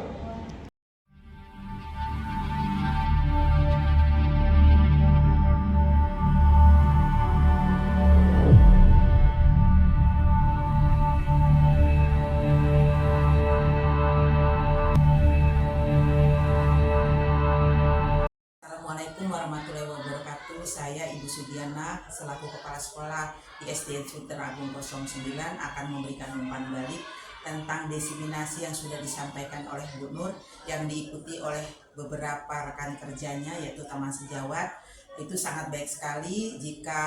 Assalamualaikum warahmatullahi wabarakatuh. Saya Ibu Sudiana selaku Kepala Sekolah di SDN Sultan Agung 09 akan memberikan umpan balik tentang diseminasi yang sudah disampaikan oleh Bu Nur yang diikuti oleh beberapa rekan kerjanya yaitu teman sejawat. Itu sangat baik sekali jika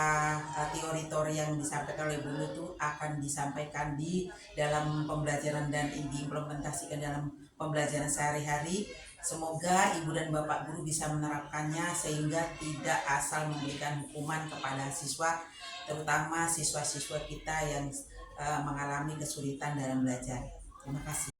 teori-teori yang disampaikan oleh Bu Nur itu akan disampaikan di dalam pembelajaran dan diimplementasikan dalam pembelajaran sehari-hari. Semoga Ibu dan Bapak Guru bisa menerapkannya sehingga tidak asal memberikan hukuman kepada siswa, terutama siswa-siswa kita yang mengalami kesulitan dalam belajar. Terima kasih.